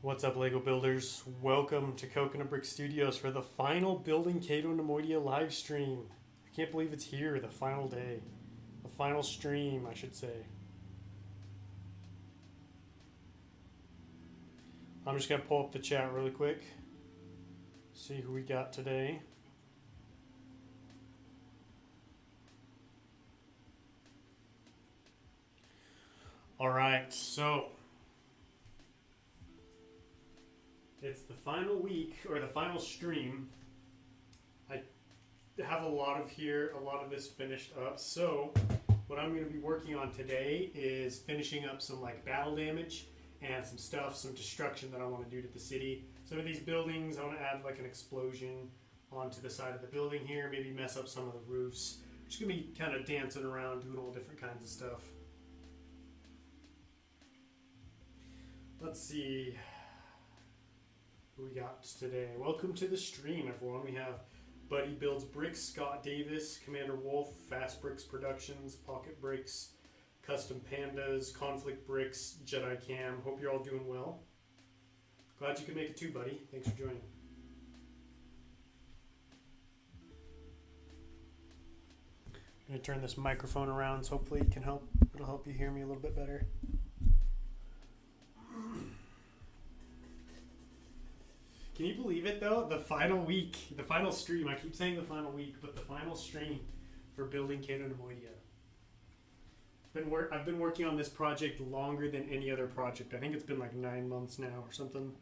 What's up, Lego builders? Welcome to Coconut Brick Studios for the final Building Cato Neimoidia live stream. I can't believe it's here, the final day. The final stream, I should say. I'm just going to pull up the chat really quick. See who we got today. Alright, so it's the final week, or the final stream. I have a lot of this finished up. So what I'm going to be working on today is finishing up some like battle damage and some stuff, some destruction that I want to do to the city. Some of these buildings, I want to add like an explosion onto the side of the building here, maybe mess up some of the roofs. Just going to be kind of dancing around, doing all different kinds of stuff. Let's see who we got today. Welcome to the stream, everyone. We have Buddy Builds Bricks, Scott Davis, Commander Wolf, Fast Bricks Productions, Pocket Bricks, Custom Pandas, Conflict Bricks, Jedi Cam. Hope you're all doing well. Glad you could make it too, buddy. Thanks for joining. I'm going to turn this microphone around so hopefully it can help. It'll help you hear me a little bit better. Can you believe it though? The final week, the final stream, I keep saying the final week, but the final stream for Building Cato Neimoidia. I've been working on this project longer than any other project. I think it's been like 9 months now or something.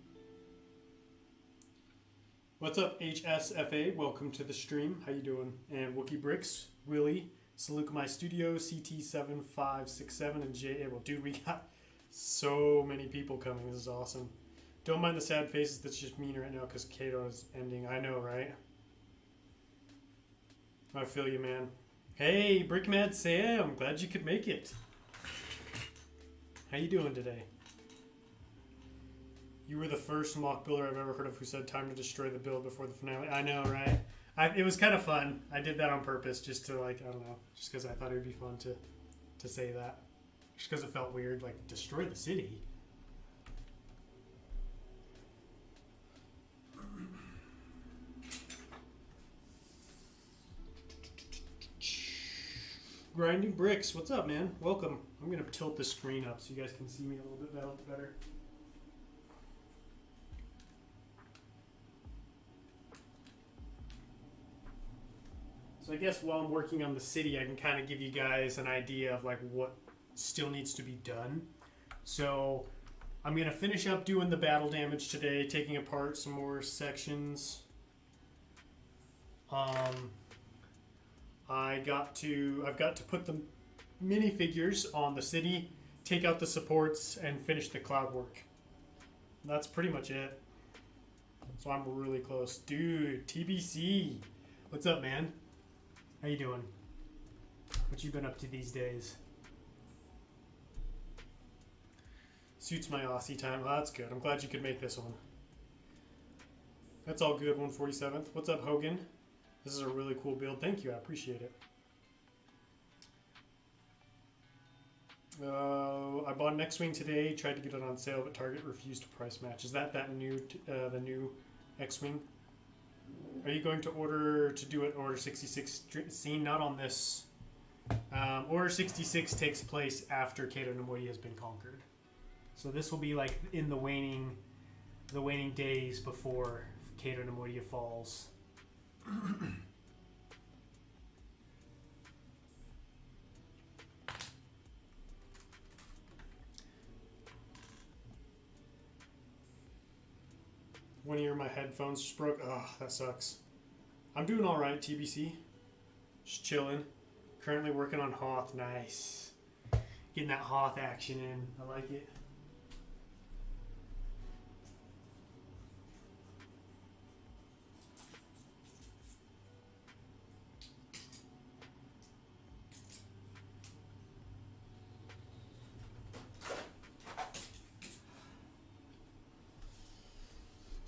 What's up, HSFA? Welcome to the stream. How you doing? And Wookie Bricks, Willie, Saluk My Studio, CT7567, and JA. Well, dude, we got so many people coming. This is awesome. Don't mind the sad faces, that's just mean right now because Cato is ending. I know, right? I feel you, man. Hey, Brickmad Sam, glad you could make it. How you doing today? You were the first mock builder I've ever heard of who said time to destroy the build before the finale. I know, right? It was kind of fun. I did that on purpose just to, like, I don't know, just because I thought it would be fun to say that. Just because it felt weird, like, destroy the city. Grinding Bricks, what's up, man? Welcome. I'm going to tilt the screen up so you guys can see me a little bit better. So I guess while I'm working on the city, I can kind of give you guys an idea of like what still needs to be done. So I'm going to finish up doing the battle damage today, taking apart some more sections. I've got to put the minifigures on the city, take out the supports, and finish the cloud work. That's pretty much it. So I'm really close. Dude, TBC. What's up, man? How you doing? What you been up to these days? Suits my Aussie time. Well, that's good. I'm glad you could make this one. That's all good, 147th. What's up, Hogan? This is a really cool build. Thank you. I appreciate it. I bought an X-Wing today. Tried to get it on sale, but Target refused to price match. Is that new the new X-Wing? Are you going to do it Order 66 scene? Not on this. Order 66 takes place after Cato Neimoidia has been conquered. So this will be like in the waning days before Cato Neimoidia falls. One ear of my headphones just broke. Oh, that sucks. I'm doing all right, TBC. Just chilling. Currently working on Hoth. Nice. Getting that Hoth action in. I like it.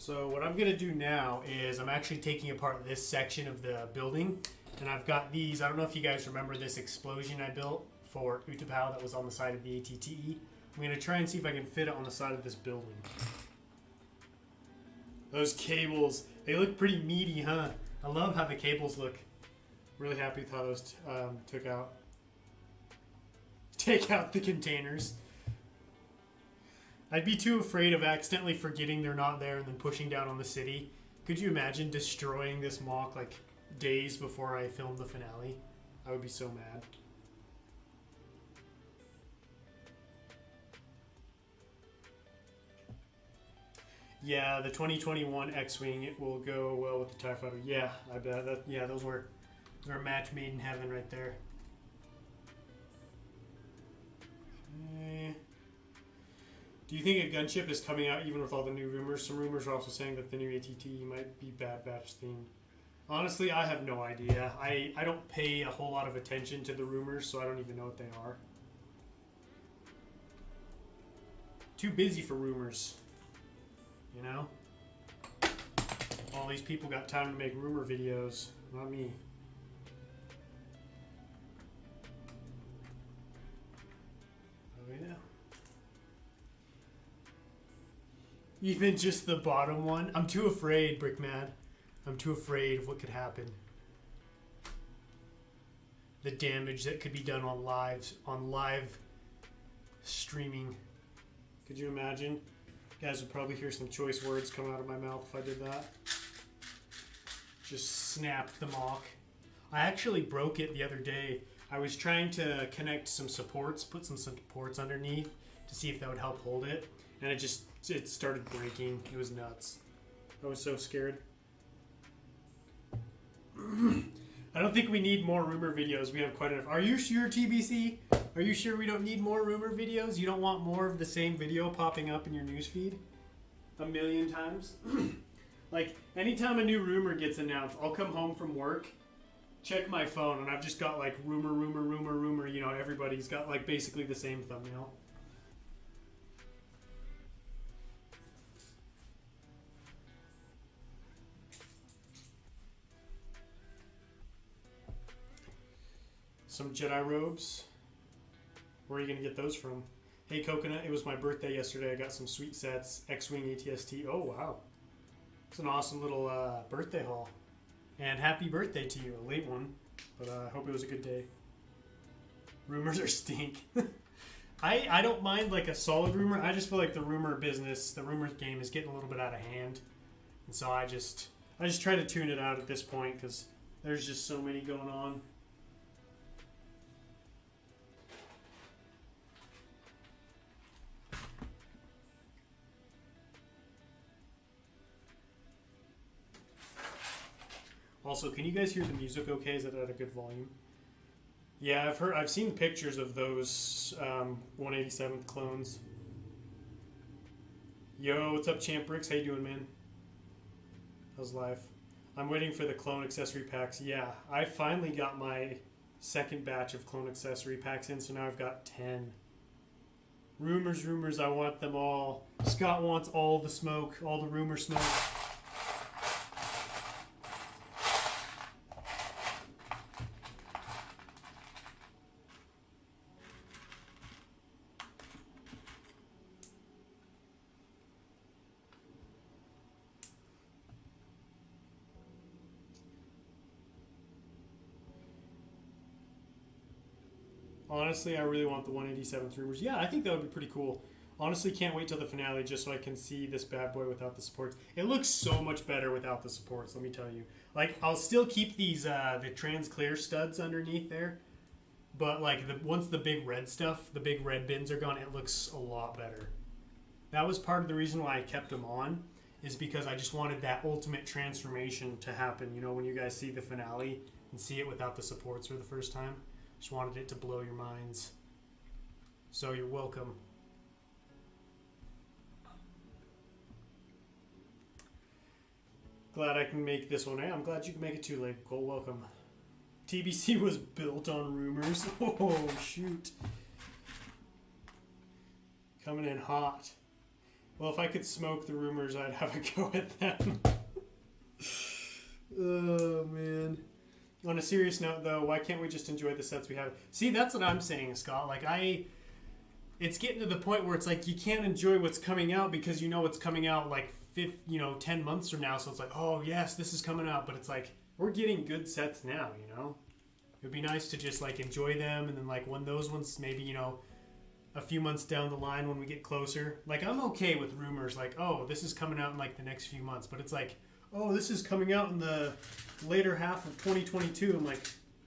So what I'm going to do now is I'm actually taking apart this section of the building. And I've got these. I don't know if you guys remember this explosion I built for Utapau that was on the side of the ATTE. I'm going to try and see if I can fit it on the side of this building. Those cables, they look pretty meaty, huh? I love how the cables look. Really happy with how those take out the containers. I'd be too afraid of accidentally forgetting they're not there and then pushing down on the city. Could you imagine destroying this mock like days before I filmed the finale? I would be so mad. Yeah, the 2021 X-Wing, it will go well with the TIE Fighter. Yeah, I bet. Yeah, those were a match made in heaven right there. Okay. Do you think a gunship is coming out even with all the new rumors? Some rumors are also saying that the new ATT might be Bad Batch themed. Honestly, I have no idea. I don't pay a whole lot of attention to the rumors, so I don't even know what they are. Too busy for rumors. You know? All these people got time to make rumor videos. Not me. Oh, yeah. Even just the bottom one. I'm too afraid, Brickmad. I'm too afraid of what could happen. The damage that could be done on live streaming. Could you imagine? You guys would probably hear some choice words come out of my mouth if I did that. Just snapped the mock. I actually broke it the other day. I was trying to connect some supports, put some supports underneath to see if that would help hold it. And it started breaking. It was nuts. I was so scared. I don't think we need more rumor videos. We have quite enough. Are you sure, TBC? Are you sure we don't need more rumor videos? You don't want more of the same video popping up in your newsfeed? A million times? Like, anytime a new rumor gets announced, I'll come home from work, check my phone, and I've just got like rumor. You know, everybody's got like basically the same thumbnail. Some Jedi robes. Where are you going to get those from? Hey, Coconut, it was my birthday yesterday. I got some sweet sets, X-Wing ATST. Oh, wow. It's an awesome little birthday haul. And happy birthday to you. A late one, but I hope it was a good day. Rumors are stink. I don't mind like a solid rumor. I just feel like the rumor business, the rumor game is getting a little bit out of hand. And so I just try to tune it out at this point because there's just so many going on. Also, can you guys hear the music okay? Is it at a good volume? Yeah, I've seen pictures of those 187th clones. Yo, what's up, Champ Bricks? How you doing, man? How's life? I'm waiting for the clone accessory packs. Yeah, I finally got my second batch of clone accessory packs in, so now I've got 10. Rumors, I want them all. Scott wants all the smoke, all the rumor smoke. Honestly, I really want the 187th rumors. Yeah, I think that would be pretty cool. Honestly, can't wait till the finale just so I can see this bad boy without the supports. It looks so much better without the supports, let me tell you. Like, I'll still keep these, the trans clear studs underneath there. But, like, once the big red stuff, the big red bins are gone, it looks a lot better. That was part of the reason why I kept them on, is because I just wanted that ultimate transformation to happen. You know, when you guys see the finale and see it without the supports for the first time. Just wanted it to blow your minds. So you're welcome. Glad I can make this one. Hey, I'm glad you can make it too, late. Cole, welcome. TBC was built on rumors. Oh, shoot. Coming in hot. Well, if I could smoke the rumors, I'd have a go at them. Oh, man. On a serious note, though, why can't we just enjoy the sets we have? See, that's what I'm saying, Scott. Like, it's getting to the point where it's like you can't enjoy what's coming out because you know what's coming out like 10 months from now. So it's like, oh yes, this is coming out. But it's like, we're getting good sets now, you know? It'd be nice to just like enjoy them. And then like when those ones, maybe, you know, a few months down the line when we get closer. Like I'm okay with rumors like, oh, this is coming out in like the next few months. But it's like, oh, this is coming out in the later half of 2022. I'm like,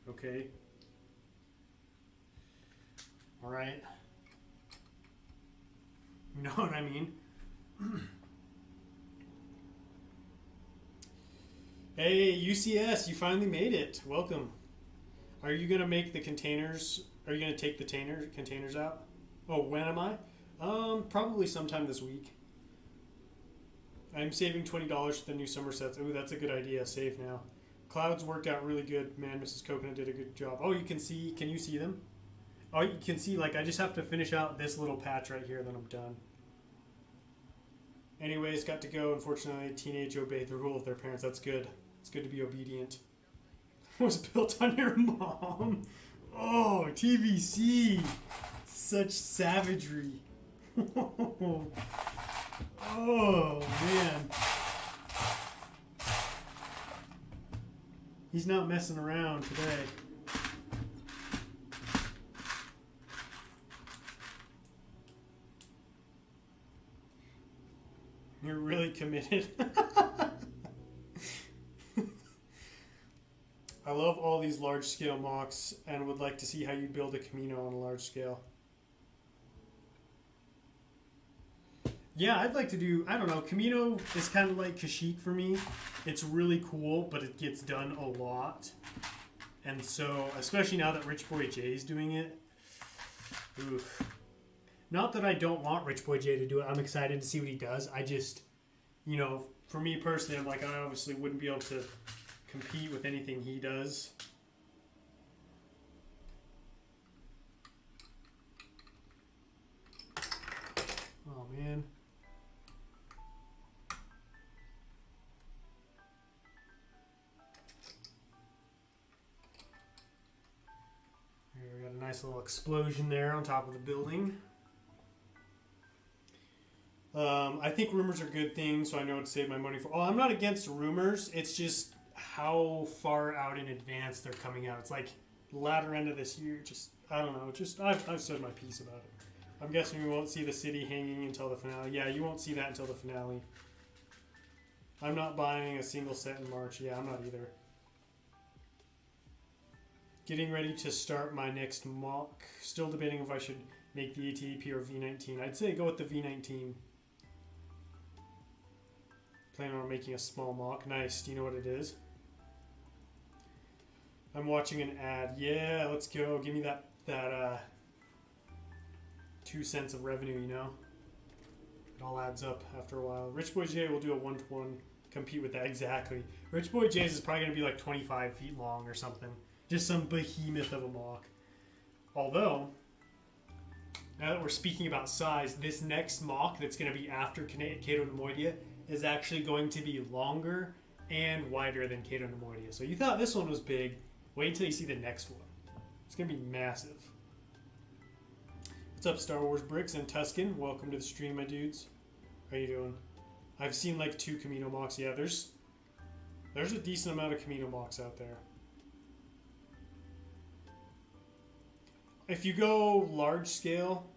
okay. All right. You know what I mean? Hey, UCS, you finally made it. Welcome. Are you going to make the containers? Are you going to take the containers out? Oh, when am I? Probably sometime this week. I'm saving $20 for the new summer sets. Ooh, that's a good idea. Save now. Clouds worked out really good. Man, Mrs. Coconut did a good job. Oh, you can see. Can you see them? Oh, you can see, like, I just have to finish out this little patch right here, then I'm done. Anyways, got to go. Unfortunately, teenage obey the rule of their parents. That's good. It's good to be obedient. Was built on your mom. Oh, TVC. Such savagery. Oh, man. He's not messing around today. You're really committed. I love all these large scale mocks and would like to see how you build a Camino on a large scale. Yeah, I'd like to do, I don't know, Camino is kind of like Kashyyyk for me. It's really cool, but it gets done a lot. And so, especially now that Rich Boy J is doing it. Oof. Not that I don't want Rich Boy J to do it. I'm excited to see what he does. I just, you know, for me personally, I'm like, I obviously wouldn't be able to compete with anything he does. Oh, man. Here, we got a nice little explosion there on top of the building. I think rumors are good things, so I know what to save my money for. Oh, I'm not against rumors. It's just how far out in advance they're coming out. It's like the latter end of this year. Just, I don't know. Just, I've said my piece about it. I'm guessing we won't see the city hanging until the finale. Yeah, you won't see that until the finale. I'm not buying a single set in March. Yeah, I'm not either. Getting ready to start my next mock. Still debating if I should make the ATAP or V19. I'd say go with the V19. Planning on making a small mock. Nice. Do you know what it is? I'm watching an ad. Yeah, let's go. Give me that 2 cents of revenue, you know? It all adds up after a while. Rich Boy J will do a 1-to-1. Compete with that. Exactly. Rich Boy J's is probably going to be like 25 feet long or something. Just some behemoth of a mock. Although, now that we're speaking about size, this next mock that's going to be after Cato Neimoidia is actually going to be longer and wider than Cato Neimoidia. So you thought this one was big. Wait until you see the next one. It's going to be massive. What's up, Star Wars Bricks and Tuscan? Welcome to the stream, my dudes. How you doing? I've seen like 2 Camino mocks. Yeah, there's a decent amount of Camino mocks out there. If you go large scale,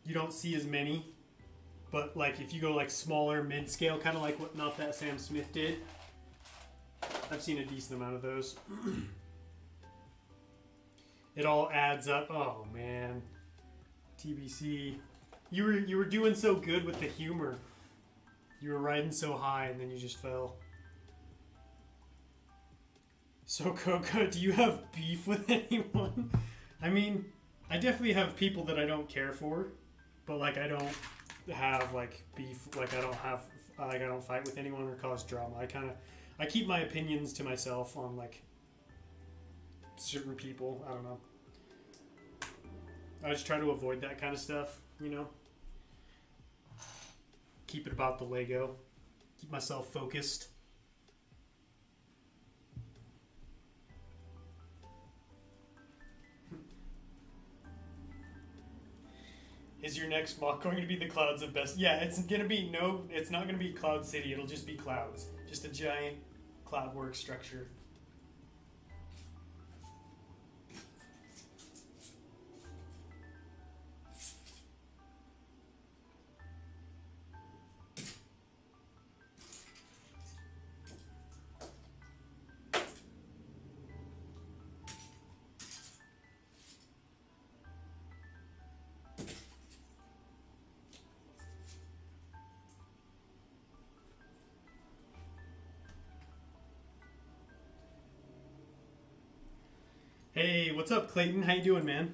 you don't see as many. But like if you go like smaller, mid scale, kind of like what Not That Sam Smith did, I've seen a decent amount of those. It all adds up. Oh man, TBC, you were doing so good with the humor. You were riding so high, and then you just fell. So Coco, do you have beef with anyone? I mean, I definitely have people that I don't care for, but like I don't have like beef. Like I don't fight with anyone or cause drama. I keep my opinions to myself on like certain people. I don't know. I just try to avoid that kind of stuff, you know. Keep it about the Lego. Keep myself focused. Is your next mock going to be the clouds of best? Yeah, it's gonna be it's not gonna be Cloud City. It'll just be clouds, just a giant cloudwork structure. Hey, what's up, Clayton? How you doing, man?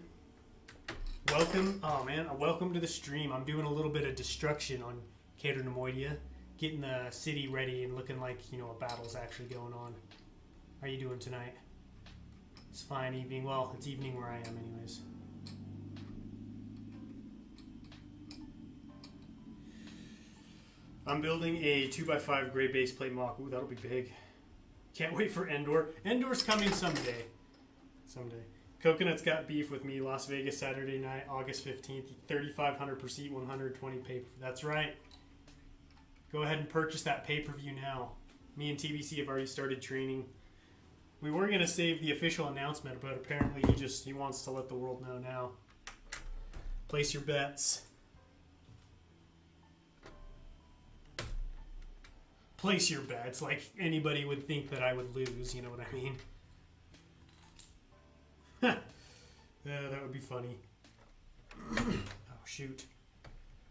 Welcome. Oh, man, welcome to the stream. I'm doing a little bit of destruction on Cato, Neimoidia, getting the city ready and looking like, you know, a battle's actually going on. How are you doing tonight? It's fine evening. Well, it's evening where I am anyways. I'm building a 2x5 gray base plate mock. Ooh, that'll be big. Can't wait for Endor. Endor's coming someday. Someday. Coconut's got beef with me. Las Vegas, Saturday night, August 15th. 3,500 per seat, 120 pay-per-view. That's right. Go ahead and purchase that pay-per-view now. Me and TBC have already started training. We were going to save the official announcement, but apparently he wants to let the world know now. Place your bets. Place your bets. Like anybody would think that I would lose, you know what I mean? Yeah, that would be funny. Oh, shoot.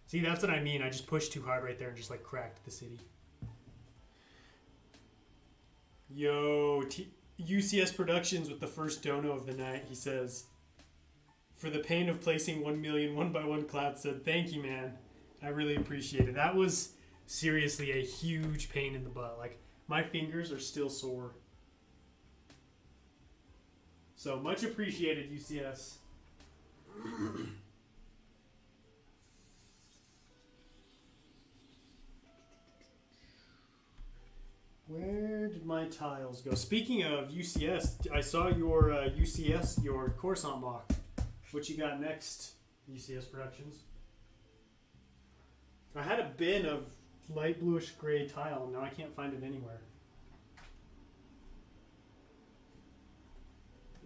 See, that's what I mean. I just pushed too hard right there and just, like, cracked the city. Yo, UCS Productions with the first dono of the night, he says, for the pain of placing 1 million one-by-one cloud said, thank you, man. I really appreciate it. That was seriously a huge pain in the butt. Like, my fingers are still sore. So much appreciated, UCS. Where did my tiles go? Speaking of UCS, I saw your UCS, your Coruscant mock. What you got next, UCS Productions? I had a bin of light bluish gray tile. Now I can't find it anywhere.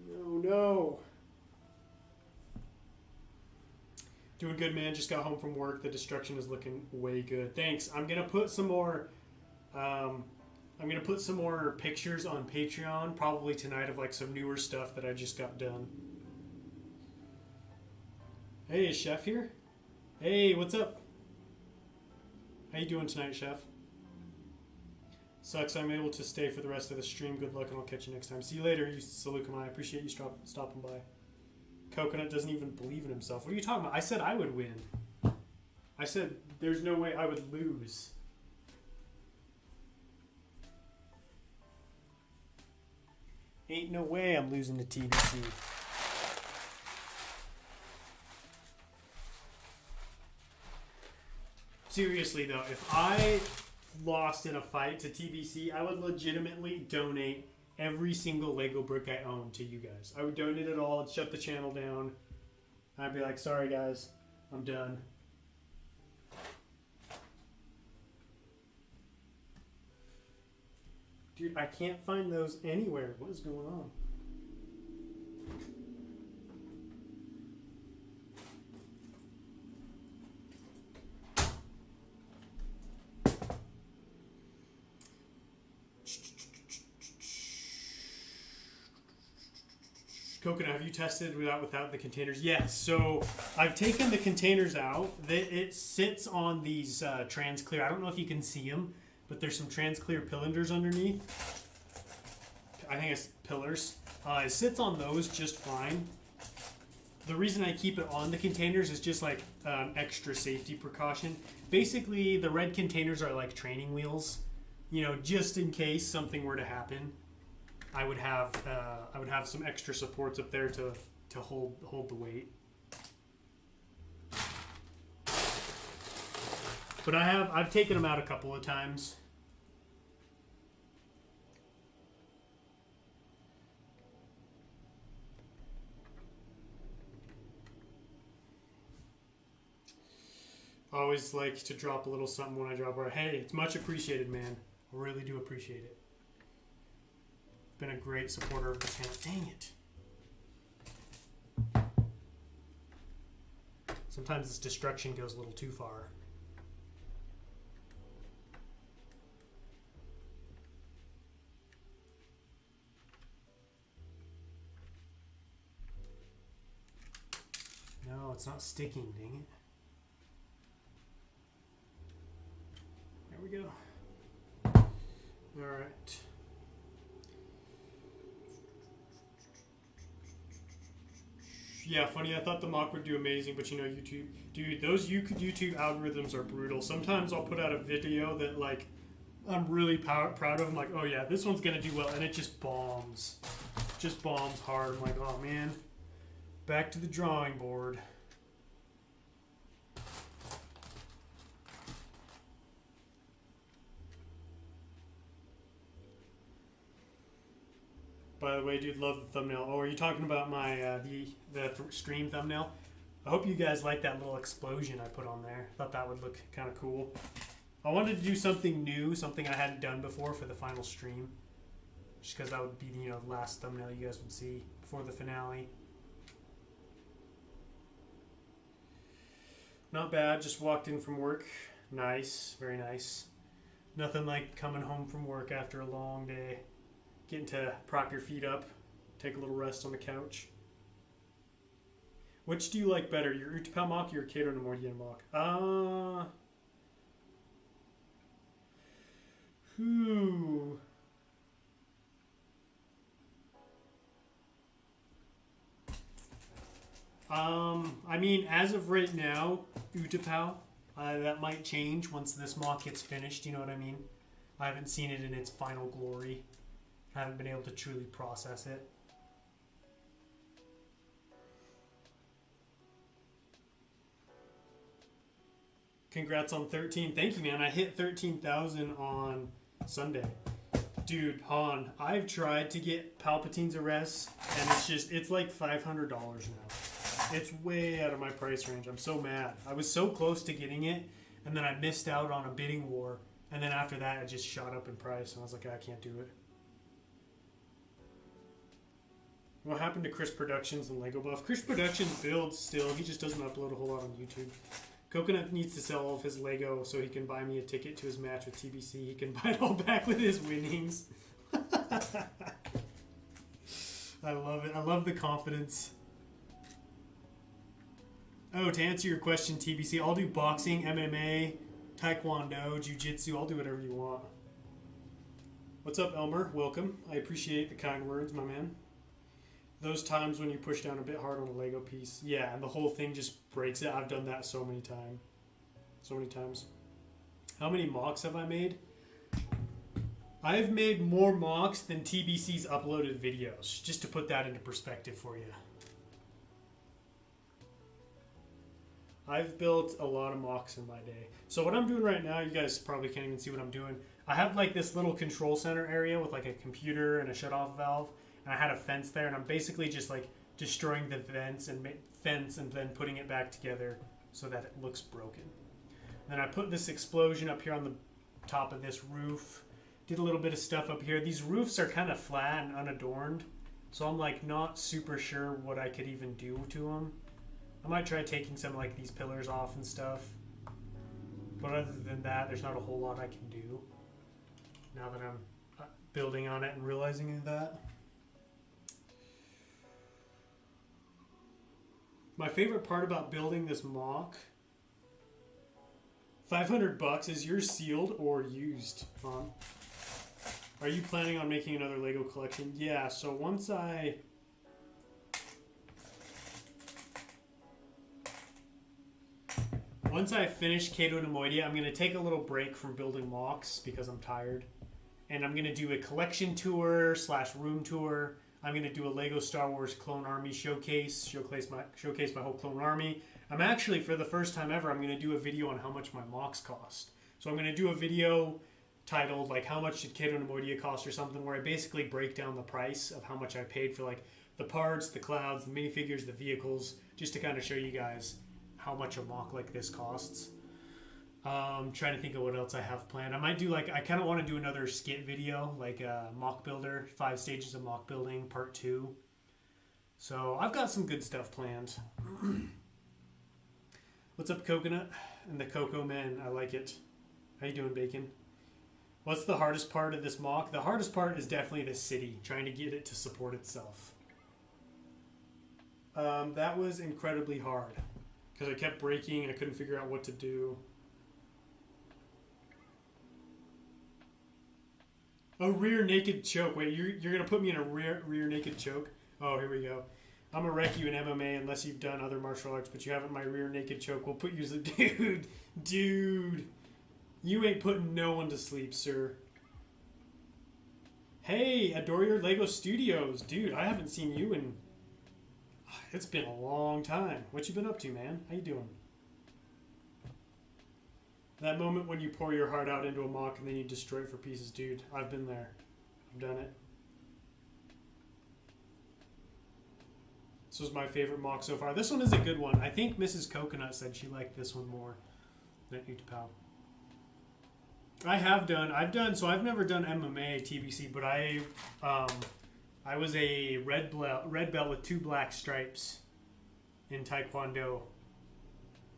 No. Doing good, man. Just got home from work. The destruction is looking way good. Thanks. I'm gonna put some more. I'm gonna put some more pictures on Patreon probably tonight of like some newer stuff that I just got done. Hey, is Chef here? Hey, what's up? How you doing tonight, Chef? Sucks I'm able to stay for the rest of the stream. Good luck and I'll catch you next time. See you later, you Salukam. I appreciate you stopping by. Coconut doesn't even believe in himself. What are you talking about? I said I would win. I said there's no way I would lose. Ain't no way I'm losing to TBC. Seriously though, if I lost in a fight to TBC, I would legitimately donate every single Lego brick I own to you guys. I would donate it all. I'd shut the channel down. I'd be like, sorry guys, I'm done. Dude, I can't find those anywhere. What is going on? Coconut, have you tested without the containers? Yes. So I've taken the containers out. It sits on these trans clear. I don't know if you can see them, but there's some trans clear pillars underneath. I think it's pillars. It sits on those just fine. The reason I keep it on the containers is just like extra safety precaution. Basically, the red containers are like training wheels. You know, just in case something were to happen. I would have some extra supports up there to hold the weight. But I've taken them out a couple of times. Always like to drop a little something when I drop where, hey, it's much appreciated, man. I really do appreciate it. Been a great supporter of the channel. Dang it. Sometimes this destruction goes a little too far. No, it's not sticking, dang it. There we go. All right. Yeah, funny. I thought the mock would do amazing, but you know, YouTube, dude, those YouTube algorithms are brutal. Sometimes I'll put out a video that like I'm really proud of. I'm like, oh yeah, this one's gonna do well, and it just bombs, hard. I'm like, oh man, back to the drawing board. By the way, dude, love the thumbnail. Oh, are you talking about my the stream thumbnail? I hope you guys like that little explosion I put on there. Thought that would look kind of cool. I wanted to do something new, something I hadn't done before for the final stream. Just because that would be, you know, the last thumbnail you guys would see before the finale. Not bad, just walked in from work. Nice, very nice. Nothing like coming home from work after a long day. Getting to prop your feet up, take a little rest on the couch. Which do you like better, your Utapau mock or your Cato Neimoidia mock? I mean, as of right now, Utapau. That might change once this mock gets finished, you know what I mean? I haven't seen it in its final glory. I haven't been able to truly process it. Congrats on 13. Thank you, man. I hit 13,000 on Sunday. Dude, Han, I've tried to get Palpatine's arrest, and it's like $500 now. It's way out of my price range. I'm so mad. I was so close to getting it, and then I missed out on a bidding war, and then after that, it just shot up in price, and I was like, I can't do it. What happened to Chris Productions and Lego Buff? Chris Productions builds still. He just doesn't upload a whole lot on YouTube. Coconut needs to sell all of his Lego so he can buy me a ticket to his match with TBC. He can buy it all back with his winnings. I love it. I love the confidence. Oh, to answer your question, TBC, I'll do boxing, MMA, Taekwondo, Jiu-Jitsu. I'll do whatever you want. What's up, Elmer? Welcome. I appreciate the kind words, my man. Those times when you push down a bit hard on a Lego piece. Yeah, and the whole thing just breaks it. I've done that so many times. How many mocks have I made? I've made more mocks than TBC's uploaded videos, just to put that into perspective for you. I've built a lot of mocks in my day. So what I'm doing right now, you guys probably can't even see what I'm doing. I have like this little control center area with like a computer and a shutoff valve. And I had a fence there, and I'm basically just like destroying the fence and then putting it back together so that it looks broken. Then I put this explosion up here on the top of this roof. Did a little bit of stuff up here. These roofs are kind of flat and unadorned, so I'm like not super sure what I could even do to them. I might try taking some like these pillars off and stuff. But other than that, there's not a whole lot I can do now that I'm building on it and realizing that. My favorite part about building this mock, $500, is yours sealed or used, Huh? Are you planning on making another Lego collection? Yeah, so once I finish Cato Neimoidia, I'm going to take a little break from building mocks because I'm tired. And I'm going to do a collection tour / room tour. I'm going to do a Lego Star Wars Clone Army showcase my whole Clone Army. I'm actually, for the first time ever, I'm going to do a video on how much my mocks cost. So I'm going to do a video titled, like, how much did Cato Neimoidia cost or something, where I basically break down the price of how much I paid for, like, the parts, the clouds, the minifigures, the vehicles, just to kind of show you guys how much a mock like this costs. Trying to think of what else I have planned. I might do I kind of want to do another skit video, like mock builder, 5 stages of mock building, part 2. So I've got some good stuff planned. What's up, Coconut? And the Cocoa Man, I like it. How you doing, Bacon? What's the hardest part of this mock? The hardest part is definitely the city, trying to get it to support itself. That was incredibly hard because I kept breaking. I couldn't figure out what to do. A rear naked choke. Wait, you're gonna put me in a rear naked choke? Oh, here we go. I'm gonna wreck you in MMA unless you've done other martial arts, but you haven't. My rear naked choke will put you as a dude. You ain't putting no one to sleep, sir. Hey, adore your Lego Studios, dude. I haven't seen you in. It's been a long time. What you been up to, man? How you doing? That moment when you pour your heart out into a mock and then you destroy it for pieces, dude. I've been there. I've done it. This was my favorite mock so far. This one is a good one. I think Mrs. Coconut said she liked this one more than Utapau. I've never done MMA TBC, but I was a red belt with 2 black stripes in Taekwondo,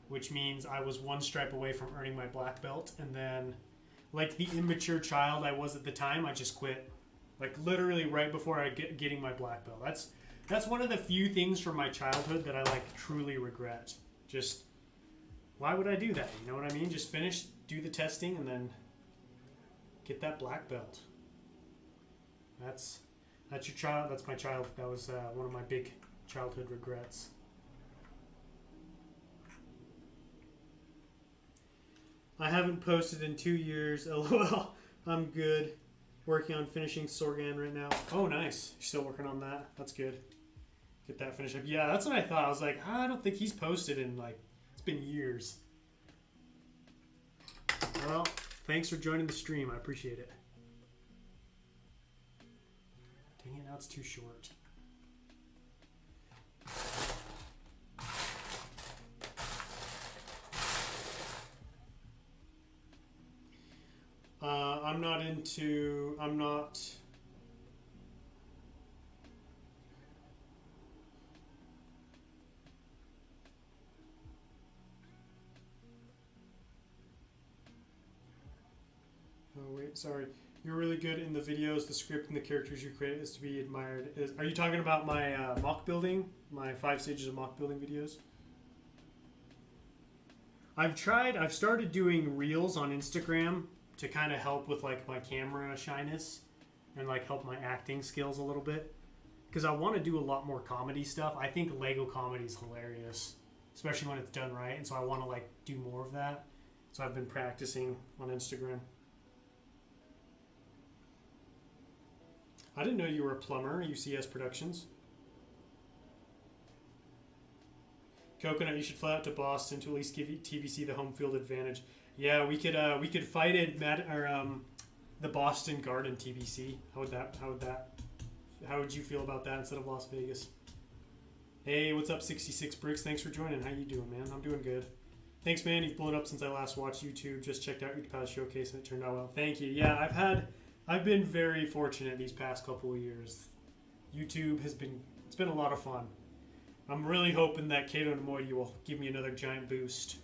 which means I was 1 stripe away from earning my black belt. And then, like the immature child I was at the time, I just quit. Like literally right before I getting my black belt. That's one of the few things from my childhood that I truly regret. Just, why would I do that? You know what I mean? Just finish, do the testing, and then get that black belt. That's your child. That's my child. That was one of my big childhood regrets. I haven't posted in 2 years. LOL. I'm good. Working on finishing Sorgan right now. Oh, nice. You're still working on that? That's good. Get that finished up. Yeah, that's what I thought. I was like, I don't think he's posted in it's been years. Well, thanks for joining the stream. I appreciate it. Dang it, now it's too short. I'm not. Oh, wait, sorry. You're really good in the videos. The script and the characters you create is to be admired. Are you talking about my mock building? My 5 stages of mock building videos? I've started doing reels on Instagram to kind of help with my camera shyness and help my acting skills a little bit. Because I want to do a lot more comedy stuff. I think Lego comedy is hilarious, especially when it's done right. And so I want to do more of that. So I've been practicing on Instagram. I didn't know you were a plumber, UCS Productions. Coconut, you should fly out to Boston to at least give TBC the home field advantage. Yeah, we could fight it the Boston Garden TBC. How would you feel about that instead of Las Vegas? Hey, what's up, 66 Bricks? Thanks for joining. How you doing, man? I'm doing good. Thanks, man. You've blown up since I last watched YouTube. Just checked out Utapau's showcase and it turned out well. Thank you. Yeah, I've been very fortunate these past couple of years. YouTube it's been a lot of fun. I'm really hoping that Cato Neimoidia will give me another giant boost,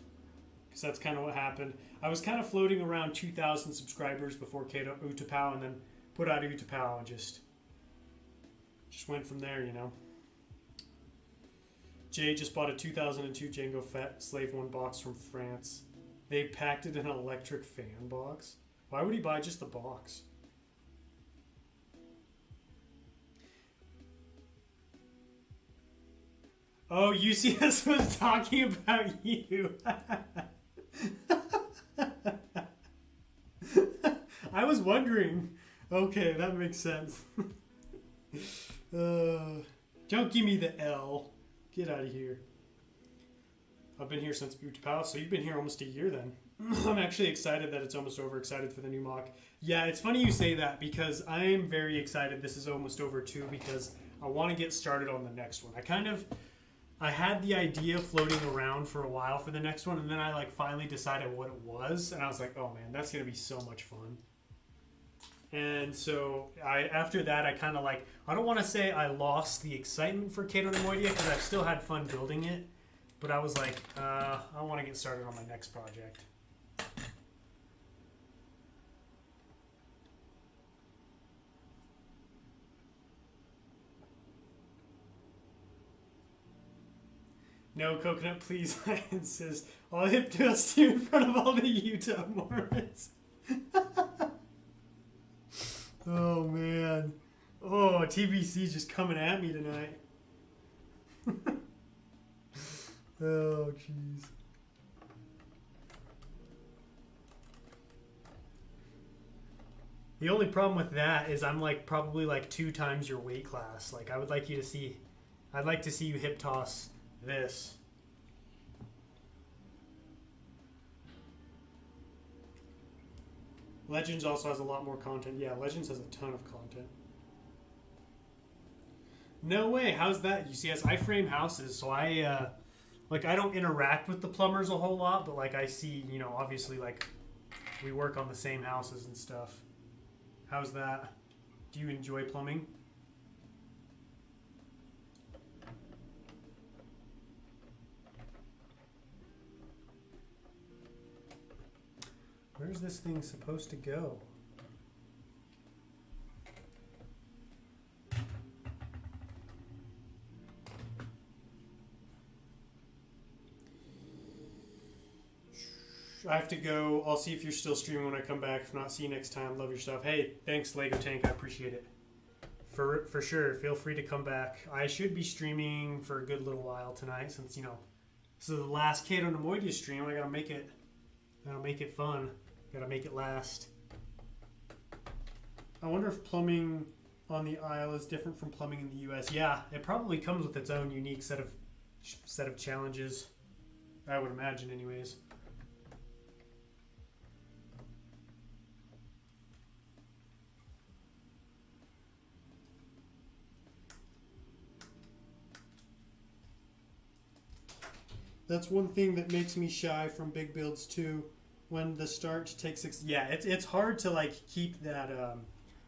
because that's kind of what happened. I was kind of floating around 2,000 subscribers before Cato Utapau, and then put out Utapau and just went from there, you know. Jay just bought a 2002 Django Fett Slave 1 box from France. They packed it in an electric fan box. Why would he buy just the box? Oh, UCS was talking about you. I was wondering. Okay, that makes sense. Don't give me the L. Get out of here. I've been here since Utapau, so you've been here almost a year then. I'm actually excited that it's almost over, excited for the new mock. Yeah, it's funny you say that, because I am very excited this is almost over too, because I want to get started on the next one. I had the idea floating around for a while for the next one, and then I like finally decided what it was, and I was like, oh man, that's gonna be so much fun. And so after that, I kind of like, I don't want to say I lost the excitement for Cato Neimoidia because I've still had fun building it, but I was like, I want to get started on my next project. No, Coconut, please, I insist. I'll hip toast you in front of all the Utah Mormons. Oh, man. Oh, TBC's just coming at me tonight. Oh, jeez. The only problem with that is I'm like probably like 2 times your weight class. Like I would like you to see, I'd like to see you hip toss this. Legends also has a lot more content. Yeah, Legends has a ton of content. No way. How's that? You see, as I frame houses, so I like I don't interact with the plumbers a whole lot, but like I see, you know, obviously like we work on the same houses and stuff. How's that? Do you enjoy plumbing? Where's this thing supposed to go? I have to go. I'll see if you're still streaming when I come back. If not, see you next time. Love your stuff. Hey, thanks, Lego Tank. I appreciate it. For sure. Feel free to come back. I should be streaming for a good little while tonight since, you know, this is the last Cato Neimoidia stream. I gotta make it fun. Gotta make it last. I wonder if plumbing on the Isle is different from plumbing in the U.S. Yeah, it probably comes with its own unique set of challenges. I would imagine, anyways. That's one thing that makes me shy from big builds too. When the start takes it's hard to like keep that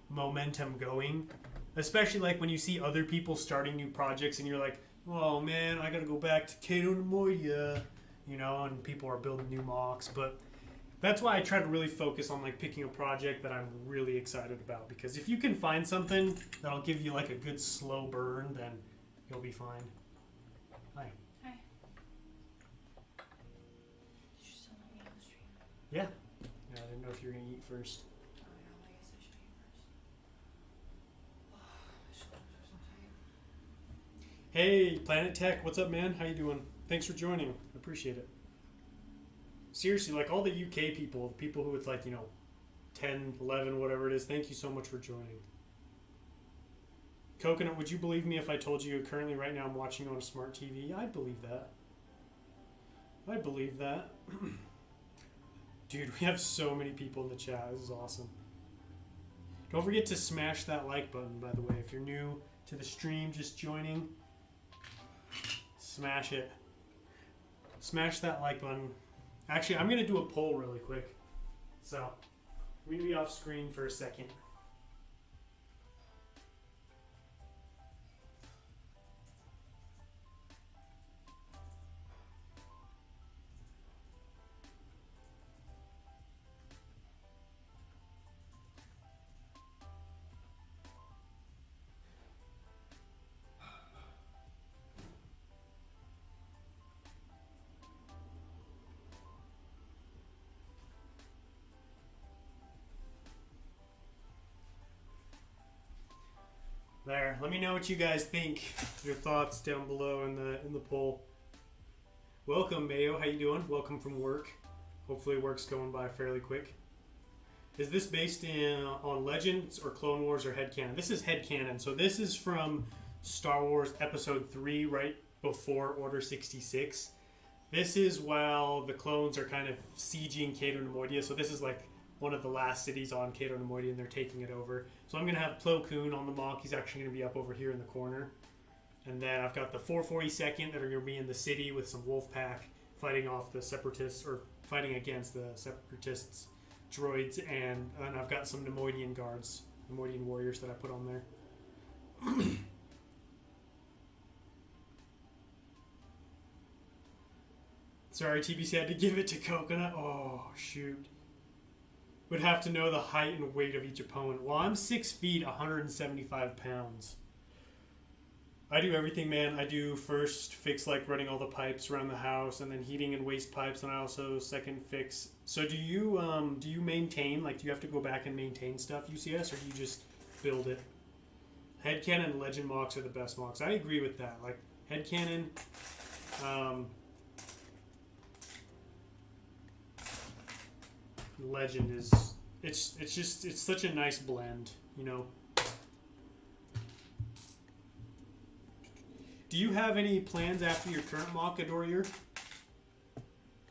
momentum going, especially like when you see other people starting new projects and you're like, oh man, I gotta go back to Cato Neimoidia, you know, and people are building new mocks. But that's why I try to really focus on like picking a project that I'm really excited about, because if you can find something that'll give you like a good slow burn, then you'll be fine. Hi. Yeah. I didn't know if you were going to eat first. Oh, yeah, I guess I should eat first. Oh, my shoulders are so tight. Hey, Planet Tech, what's up, man? How you doing? Thanks for joining. I appreciate it. Seriously, like all the UK people, the people who it's like, you know, 10, 11, whatever it is, thank you so much for joining. Coconut, would you believe me if I told you currently right now I'm watching on a smart TV? I'd believe that. I'd believe that. Dude, we have so many people in the chat. This is awesome. Don't forget to smash that like button, by the way. If you're new to the stream, just joining, smash it. Smash that like button. Actually, I'm going to do a poll really quick. So, I'm going to be off screen for a second. There. Let me know what you guys think. Your thoughts down below in the poll. Welcome, Mayo. How you doing? Welcome from work. Hopefully work's going by fairly quick. Is this based on Legends or Clone Wars or headcanon? This is headcanon. So this is from Star Wars Episode 3, right before Order 66. This is while the clones are kind of sieging Cato Neimoidia. So this is like one of the last cities on Cato Neimoidia, and they're taking it over. So I'm going to have Plo Koon on the mock. He's actually going to be up over here in the corner. And then I've got the 442nd that are going to be in the city with some wolf pack fighting off the separatists, or fighting against the separatists droids, and I've got some Neimoidian guards, Neimoidian warriors that I put on there. Sorry, TBC had to give it to Coconut. Oh, shoot. Would have to know the height and weight of each opponent. Well, I'm 6 feet, 175 pounds. I do everything, man. I do first fix like running all the pipes around the house, and then heating and waste pipes, and I also second fix. So do you maintain, like, do you have to go back and maintain stuff, UCS, or do you just build it? Headcanon and Legend mocks are the best mocks. I agree with that. Like, Headcanon, Legend is, it's such a nice blend, you know. Do you have any plans after your current mock, Adorier?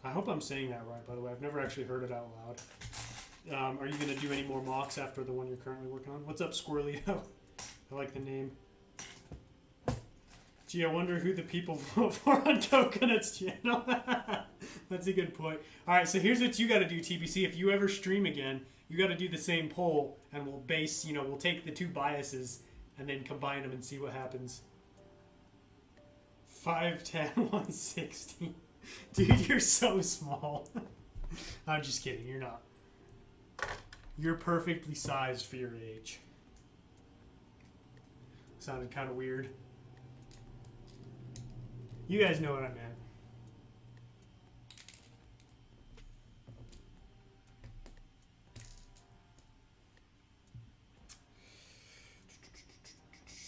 I hope I'm saying that right, by the way. I've never actually heard it out loud. Are you going to do any more mocks after the one you're currently working on? What's up, Squirrelio? I like the name. Gee, I wonder who the people vote for on Coconut's channel. That's a good point. All right, so here's what you got to do, TBC. If you ever stream again, you got to do the same poll, and we'll base, we'll take the two biases and then combine them and see what happens. 5'10", 160. Dude, you're so small. I'm just kidding. You're not. You're perfectly sized for your age. Sounded kind of weird. You guys know what I meant.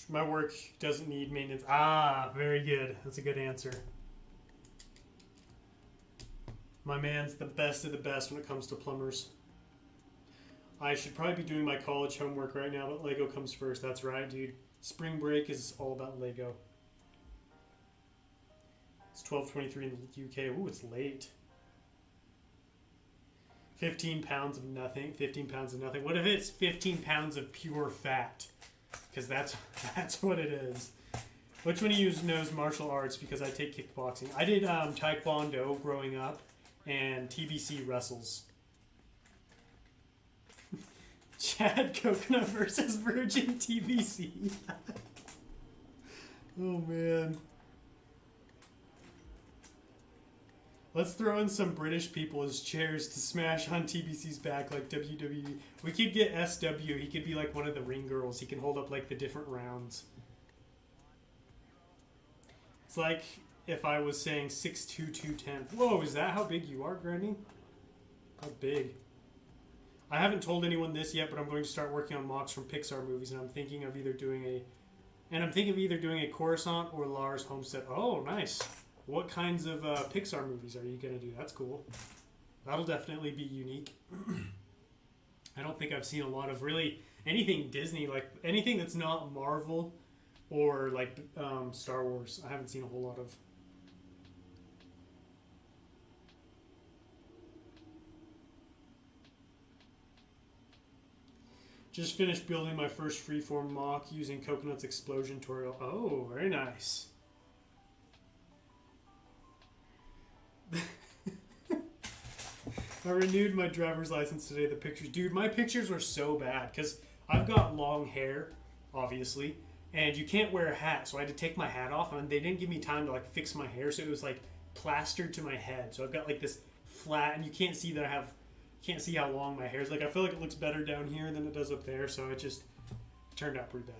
My work doesn't need maintenance. Ah, very good. That's a good answer. My man's the best of the best when it comes to plumbers. I should probably be doing my college homework right now, but Lego comes first. That's right, dude. Spring break is all about Lego. It's 12:23 in the UK. Ooh, it's late. 15 pounds of nothing. 15 pounds of nothing. What if it's 15 pounds of pure fat? Because that's what it is. Which one of you knows martial arts? Because I take kickboxing. I did Taekwondo growing up, and TBC wrestles. Chad Coconut versus Virgin TBC. Oh man. Let's throw in some British people as chairs to smash on TBC's back like WWE. We could get SW. He could be like one of the ring girls. He can hold up like the different rounds. It's like if I was saying 6'2", 210. Whoa, is that how big you are, Granny? How big? I haven't told anyone this yet, but I'm going to start working on mocks from Pixar movies, and I'm thinking of either doing a Coruscant or Lars Homestead. Oh, nice. What kinds of Pixar movies are you going to do? That's cool. That'll definitely be unique. I don't think I've seen a lot of really anything Disney, like anything that's not Marvel or like Star Wars. I haven't seen a whole lot of. Just finished building my first freeform mock using Coconut's explosion tutorial. Oh, very nice. I renewed my driver's license today. The pictures, dude, my pictures were so bad because I've got long hair, obviously, and you can't wear a hat, so I had to take my hat off, and they didn't give me time to like fix my hair, so it was like plastered to my head. So I've got like this flat, and you can't see that I have, can't see how long my hair is. Like I feel like it looks better down here than it does up there, so it just turned out pretty bad.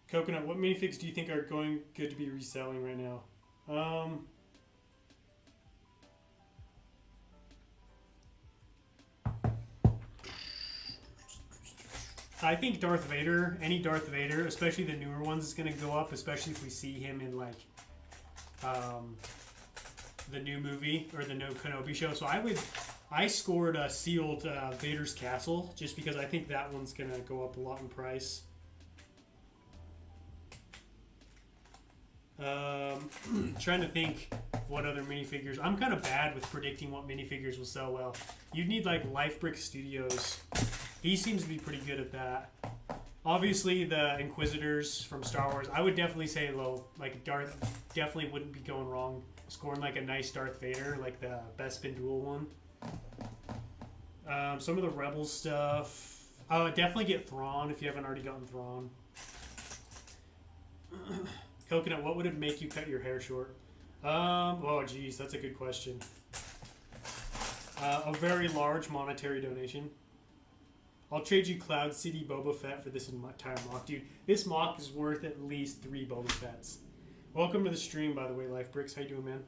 Coconut, what minifigs do you think are going good to be reselling right now? I think Darth Vader, any Darth Vader, especially the newer ones, is going to go up, especially if we see him in like the new movie or the No Kenobi show. So I scored a sealed Vader's Castle just because I think that one's going to go up a lot in price. Trying to think what other minifigures. I'm kind of bad with predicting what minifigures will sell well. You'd need like Lifebrick Studios. He seems to be pretty good at that. Obviously, the Inquisitors from Star Wars. I would definitely say low. Like Darth definitely wouldn't be going wrong. Scoring like a nice Darth Vader, like the Bespin Duel one. Some of the Rebel stuff. Definitely get Thrawn if you haven't already gotten Thrawn. Coconut, what would it make you cut your hair short? Oh geez, that's a good question. A very large monetary donation. I'll trade you Cloud City Boba Fett for this entire mock. Dude, this mock is worth at least 3 Boba Fetts. Welcome to the stream, by the way, Lifebricks. How you doing, man?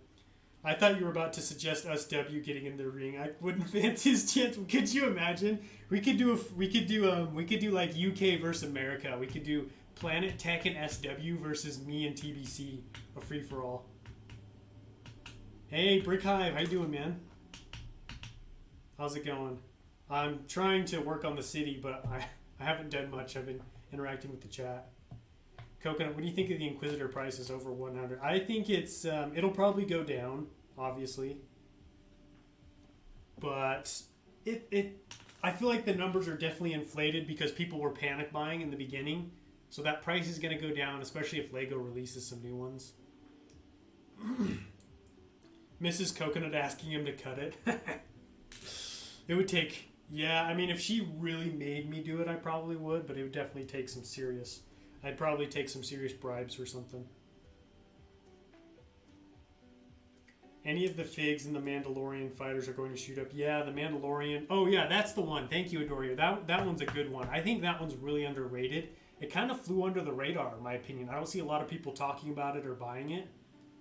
I thought you were about to suggest us W getting in the ring. I wouldn't fancy his chance. Could you imagine? We could do like UK versus America. We could do Planet Tech and SW versus me and TBC, a free for all. Hey, Brick Hive, how you doing, man? How's it going? I'm trying to work on the city, but I haven't done much. I've been interacting with the chat. Coconut, what do you think of the Inquisitor prices over 100? I think it's it'll probably go down, obviously, but I feel like the numbers are definitely inflated because people were panic buying in the beginning. So that price is going to go down, especially if LEGO releases some new ones. Mrs. Coconut asking him to cut it. It would take... Yeah, I mean, if she really made me do it, I probably would. But it would definitely take some serious... I'd probably take some serious bribes or something. Any of the figs in the Mandalorian fighters are going to shoot up. Yeah, the Mandalorian... Oh, yeah, that's the one. Thank you, Adoria. That one's a good one. I think that one's really underrated. It kind of flew under the radar, in my opinion. I don't see a lot of people talking about it or buying it,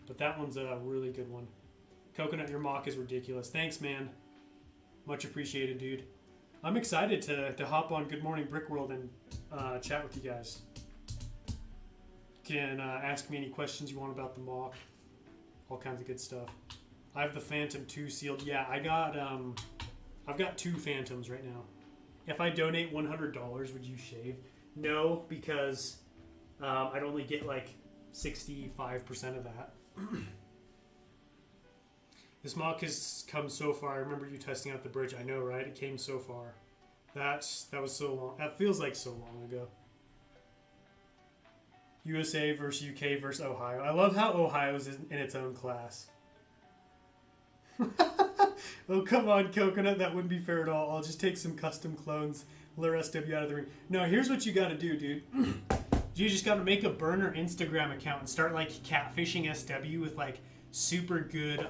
but that one's a really good one. Coconut, your mock is ridiculous. Thanks, man. Much appreciated, dude. I'm excited to hop on Good Morning Brick World and chat with you guys. You can ask me any questions you want about the mock. All kinds of good stuff. I have the Phantom 2 sealed. Yeah, I've got 2 Phantoms right now. If I donate $100, would you shave? No, because I'd only get like 65% of that. This mock has come so far. I remember you testing out the bridge. I know, right? It came so far. That was so long. That feels like so long ago. USA versus UK versus Ohio. I love how Ohio's in its own class. Oh, come on, Coconut. That wouldn't be fair at all. I'll just take some custom clones. Lure SW out of the ring. No, here's what you got to do, dude. You just got to make a burner Instagram account and start like catfishing SW with like super good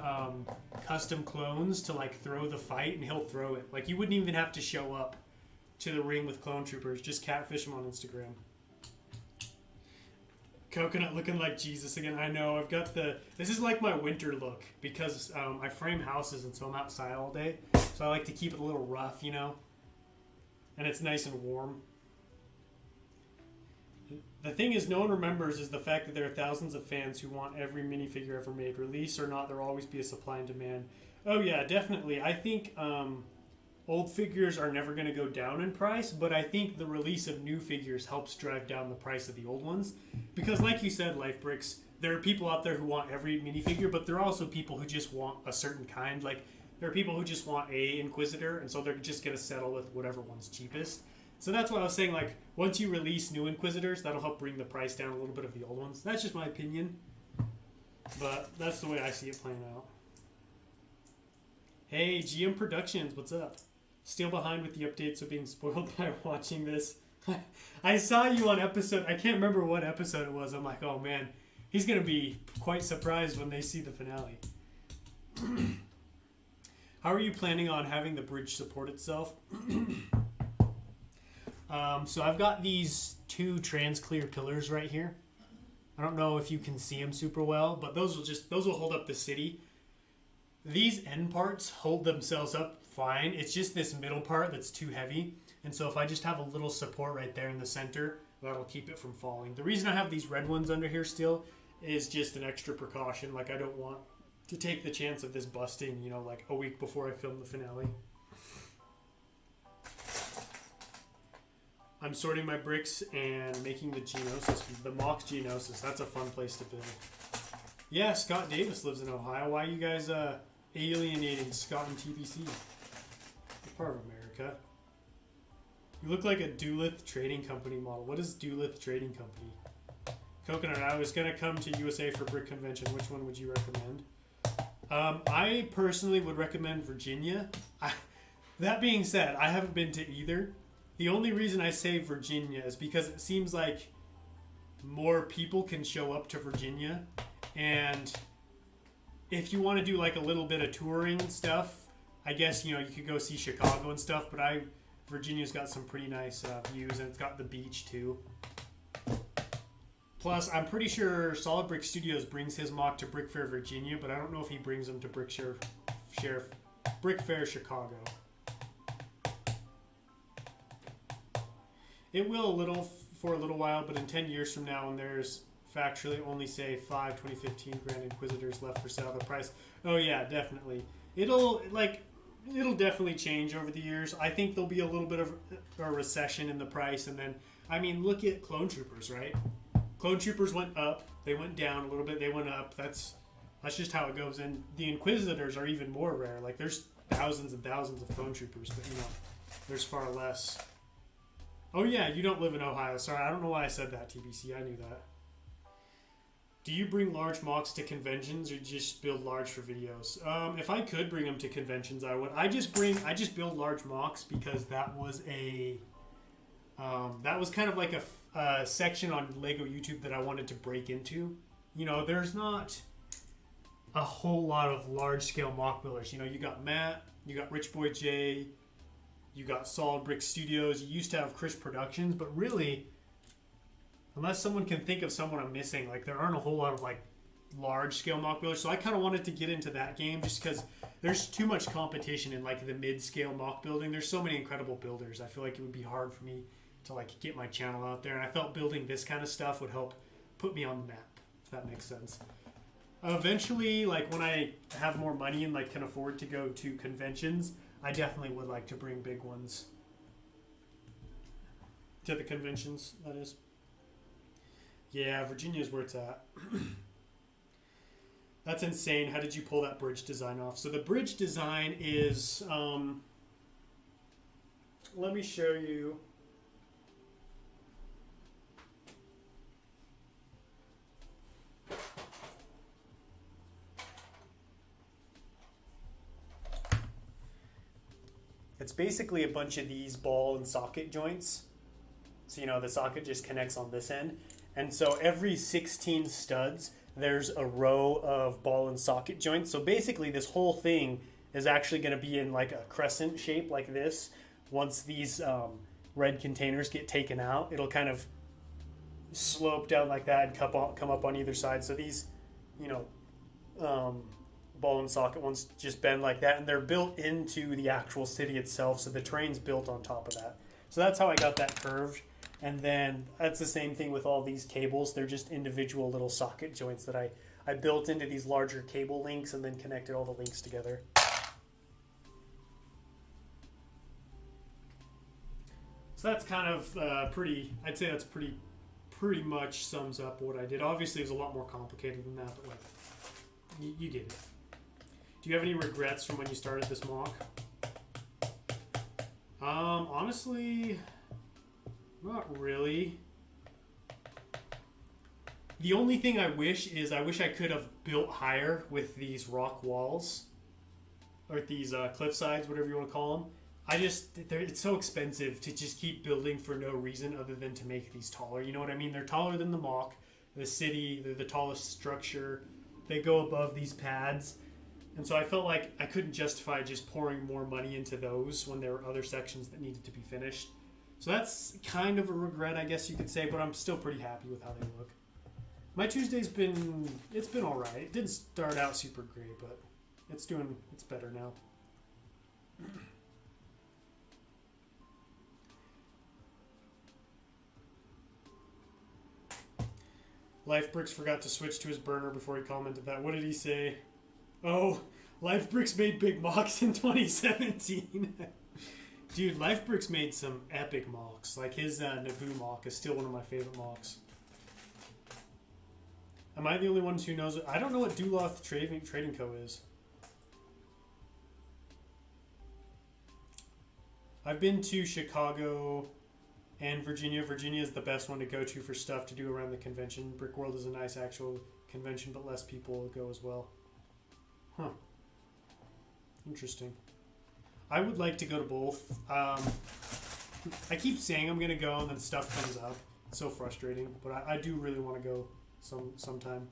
custom clones to like throw the fight, and he'll throw it. Like you wouldn't even have to show up to the ring with clone troopers. Just catfish him on Instagram. Coconut looking like Jesus again. I know. I've got this is like my winter look because I frame houses and so I'm outside all day. So I like to keep it a little rough, you know. And it's nice and warm. The thing is, no one remembers is the fact that there are thousands of fans who want every minifigure ever made. Release or not, there will always be a supply and demand. Oh yeah, definitely. I think old figures are never going to go down in price, but I think the release of new figures helps drive down the price of the old ones. Because like you said, Lifebricks, there are people out there who want every minifigure, but there are also people who just want a certain kind. Like, there are people who just want a Inquisitor, and so they're just going to settle with whatever one's cheapest. So that's why I was saying, like, once you release new Inquisitors, that'll help bring the price down a little bit of the old ones. That's just my opinion. But that's the way I see it playing out. Hey, GM Productions, what's up? Still behind with the updates, so being spoiled by watching this. I saw you on episode, I can't remember what episode it was. I'm like, oh man, he's going to be quite surprised when they see the finale. How are you planning on having the bridge support itself? So I've got these 2 trans-clear pillars right here. I don't know if you can see them super well, but those will hold up the city. These end parts hold themselves up fine. It's just this middle part that's too heavy. And so if I just have a little support right there in the center, that'll keep it from falling. The reason I have these red ones under here still is just an extra precaution. Like, I don't want to take the chance of this busting, you know, like a week before I film the finale. I'm sorting my bricks and making the Genosis, the mock Genosis. That's a fun place to build. Yeah, Scott Davis lives in Ohio. Why are you guys alienating Scott and TBC? You're part of America. You look like a Duluth Trading Company model. What is Duluth Trading Company? Coconut, I was going to come to USA for Brick Convention. Which one would you recommend? I personally would recommend Virginia. That being said, I haven't been to either. The only reason I say Virginia is because it seems like more people can show up to Virginia. And if you want to do like a little bit of touring and stuff, I guess, you know, you could go see Chicago and stuff. But Virginia's got some pretty nice views, and it's got the beach too. Plus, I'm pretty sure Solid Brick Studios brings his mock to Brick Fair Virginia, but I don't know if he brings them to Brick Fair Chicago. It will for a little while, but in 10 years from now, when there's factually only say 2015 Grand Inquisitors left for sale, the price. Oh yeah, definitely. It'll definitely change over the years. I think there'll be a little bit of a recession in the price, and then, I mean, look at Clone Troopers, right? Clone Troopers went up, they went down a little bit, they went up. That's just how it goes. And the Inquisitors are even more rare. Like, there's thousands and thousands of Clone Troopers, but, you know, there's far less. Oh yeah, you don't live in Ohio. Sorry, I don't know why I said that, TBC. I knew that. Do you bring large mocks to conventions, or just build large for videos? If I could bring them to conventions, I would. I just build large mocks because that was kind of like a section on Lego YouTube that I wanted to break into. You know, there's not a whole lot of large scale mock builders. You know, you got Matt, you got Rich Boy J, you got Solid Brick Studios. You used to have Chris Productions, but really, unless someone can think of someone I'm missing, like, there aren't a whole lot of like large scale mock builders. So I kind of wanted to get into that game just because there's too much competition in like the mid scale mock building. There's so many incredible builders. I feel like it would be hard for me to like get my channel out there, and I felt building this kind of stuff would help put me on the map, if that makes sense. Eventually, like when I have more money and like can afford to go to conventions, I definitely would like to bring big ones to the conventions, that is. Yeah, Virginia's where it's at. That's insane. How did you pull that bridge design off? So the bridge design is, let me show you. It's basically a bunch of these ball and socket joints. So, you know, the socket just connects on this end. And so every 16 studs, there's a row of ball and socket joints. So basically this whole thing is actually going to be in like a crescent shape like this. Once these red containers get taken out, it'll kind of slope down like that and come up on either side. So these, you know, ball and socket ones just bend like that, and they're built into the actual city itself, so the terrain's built on top of that. So that's how I got that curved. And then that's the same thing with all these cables. They're just individual little socket joints that I built into these larger cable links and then connected all the links together. So that's kind of pretty, I'd say that's pretty much sums up what I did. Obviously it was a lot more complicated than that, but like, you get it. Do you have any regrets from when you started this mock? Honestly, not really. The only thing I wish I could have built higher with these rock walls, or these cliff sides, whatever you want to call them. It's so expensive to just keep building for no reason other than to make these taller. You know what I mean? They're taller than the mock, the city, they're the tallest structure. They go above these pads. And so I felt like I couldn't justify just pouring more money into those when there were other sections that needed to be finished. So that's kind of a regret, I guess you could say, but I'm still pretty happy with how they look. My Tuesday's been all right. It didn't start out super great, but it's better now. LifeBricks forgot to switch to his burner before he commented that. What did he say? Oh, LifeBricks made big mocks in 2017. Dude, LifeBricks made some epic mocks. Like his Naboo mock is still one of my favorite mocks. Am I the only ones who knows it? I don't know what Duloth Trading Co. is. I've been to Chicago and Virginia. Virginia is the best one to go to for stuff to do around the convention. Brick World is a nice actual convention, but less people go as well. Huh. Interesting. I would like to go to both. I keep saying I'm going to go and then stuff comes up. It's so frustrating, but I do really want to go sometime.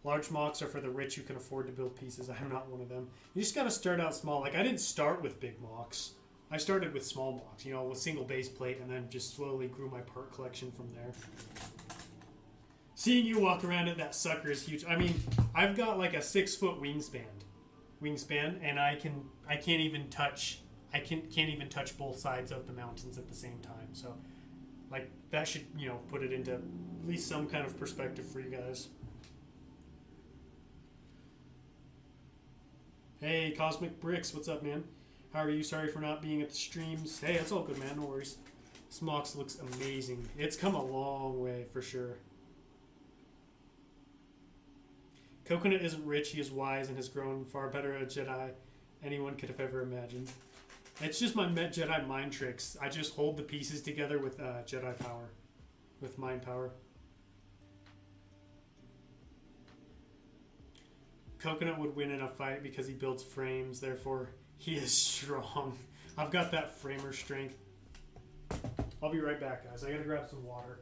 Large mocks are for the rich who can afford to build pieces. I'm not one of them. You just got to start out small. Like, I didn't start with big mocks. I started with small mocks, with single base plate, and then just slowly grew my part collection from there. Seeing you walk around it, that sucker is huge. I mean, I've got like a 6-foot wingspan, and I can't even touch both sides of the mountains at the same time. So, like, that should put it into at least some kind of perspective for you guys. Hey, Cosmic Bricks, what's up, man? How are you? Sorry for not being at the streams. Hey, that's all good, man. No worries. Smox looks amazing. It's come a long way, for sure. Coconut isn't rich. He is wise and has grown far better a Jedi anyone could have ever imagined. It's just my Jedi mind tricks. I just hold the pieces together with Jedi power. With mind power. Coconut would win in a fight because he builds frames, therefore he is strong. I've got that framer strength. I'll be right back, guys. I gotta grab some water.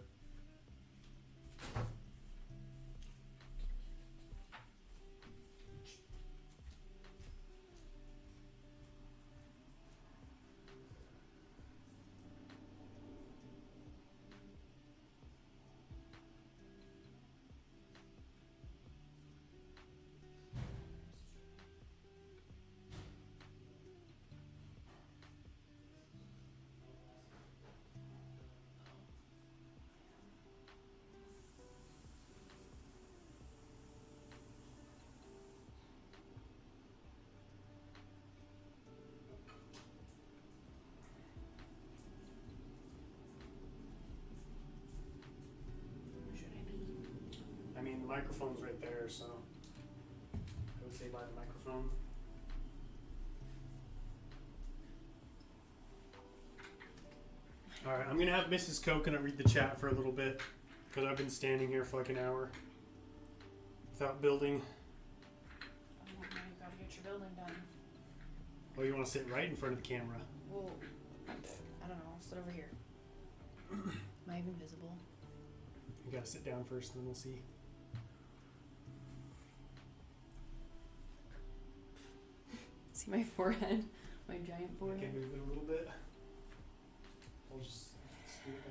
I mean, the microphone's right there, so I would say by the microphone. Alright, I'm going to have Mrs. Coconut read the chat for a little bit, because I've been standing here for like an hour without building. You gotta get your building done. Oh, you want to sit right in front of the camera? Well, I don't know. I'll sit over here. Am I even visible? You got to sit down first, and then we'll see. See my forehead? My giant forehead? I can move it a little bit. I'll just scoot it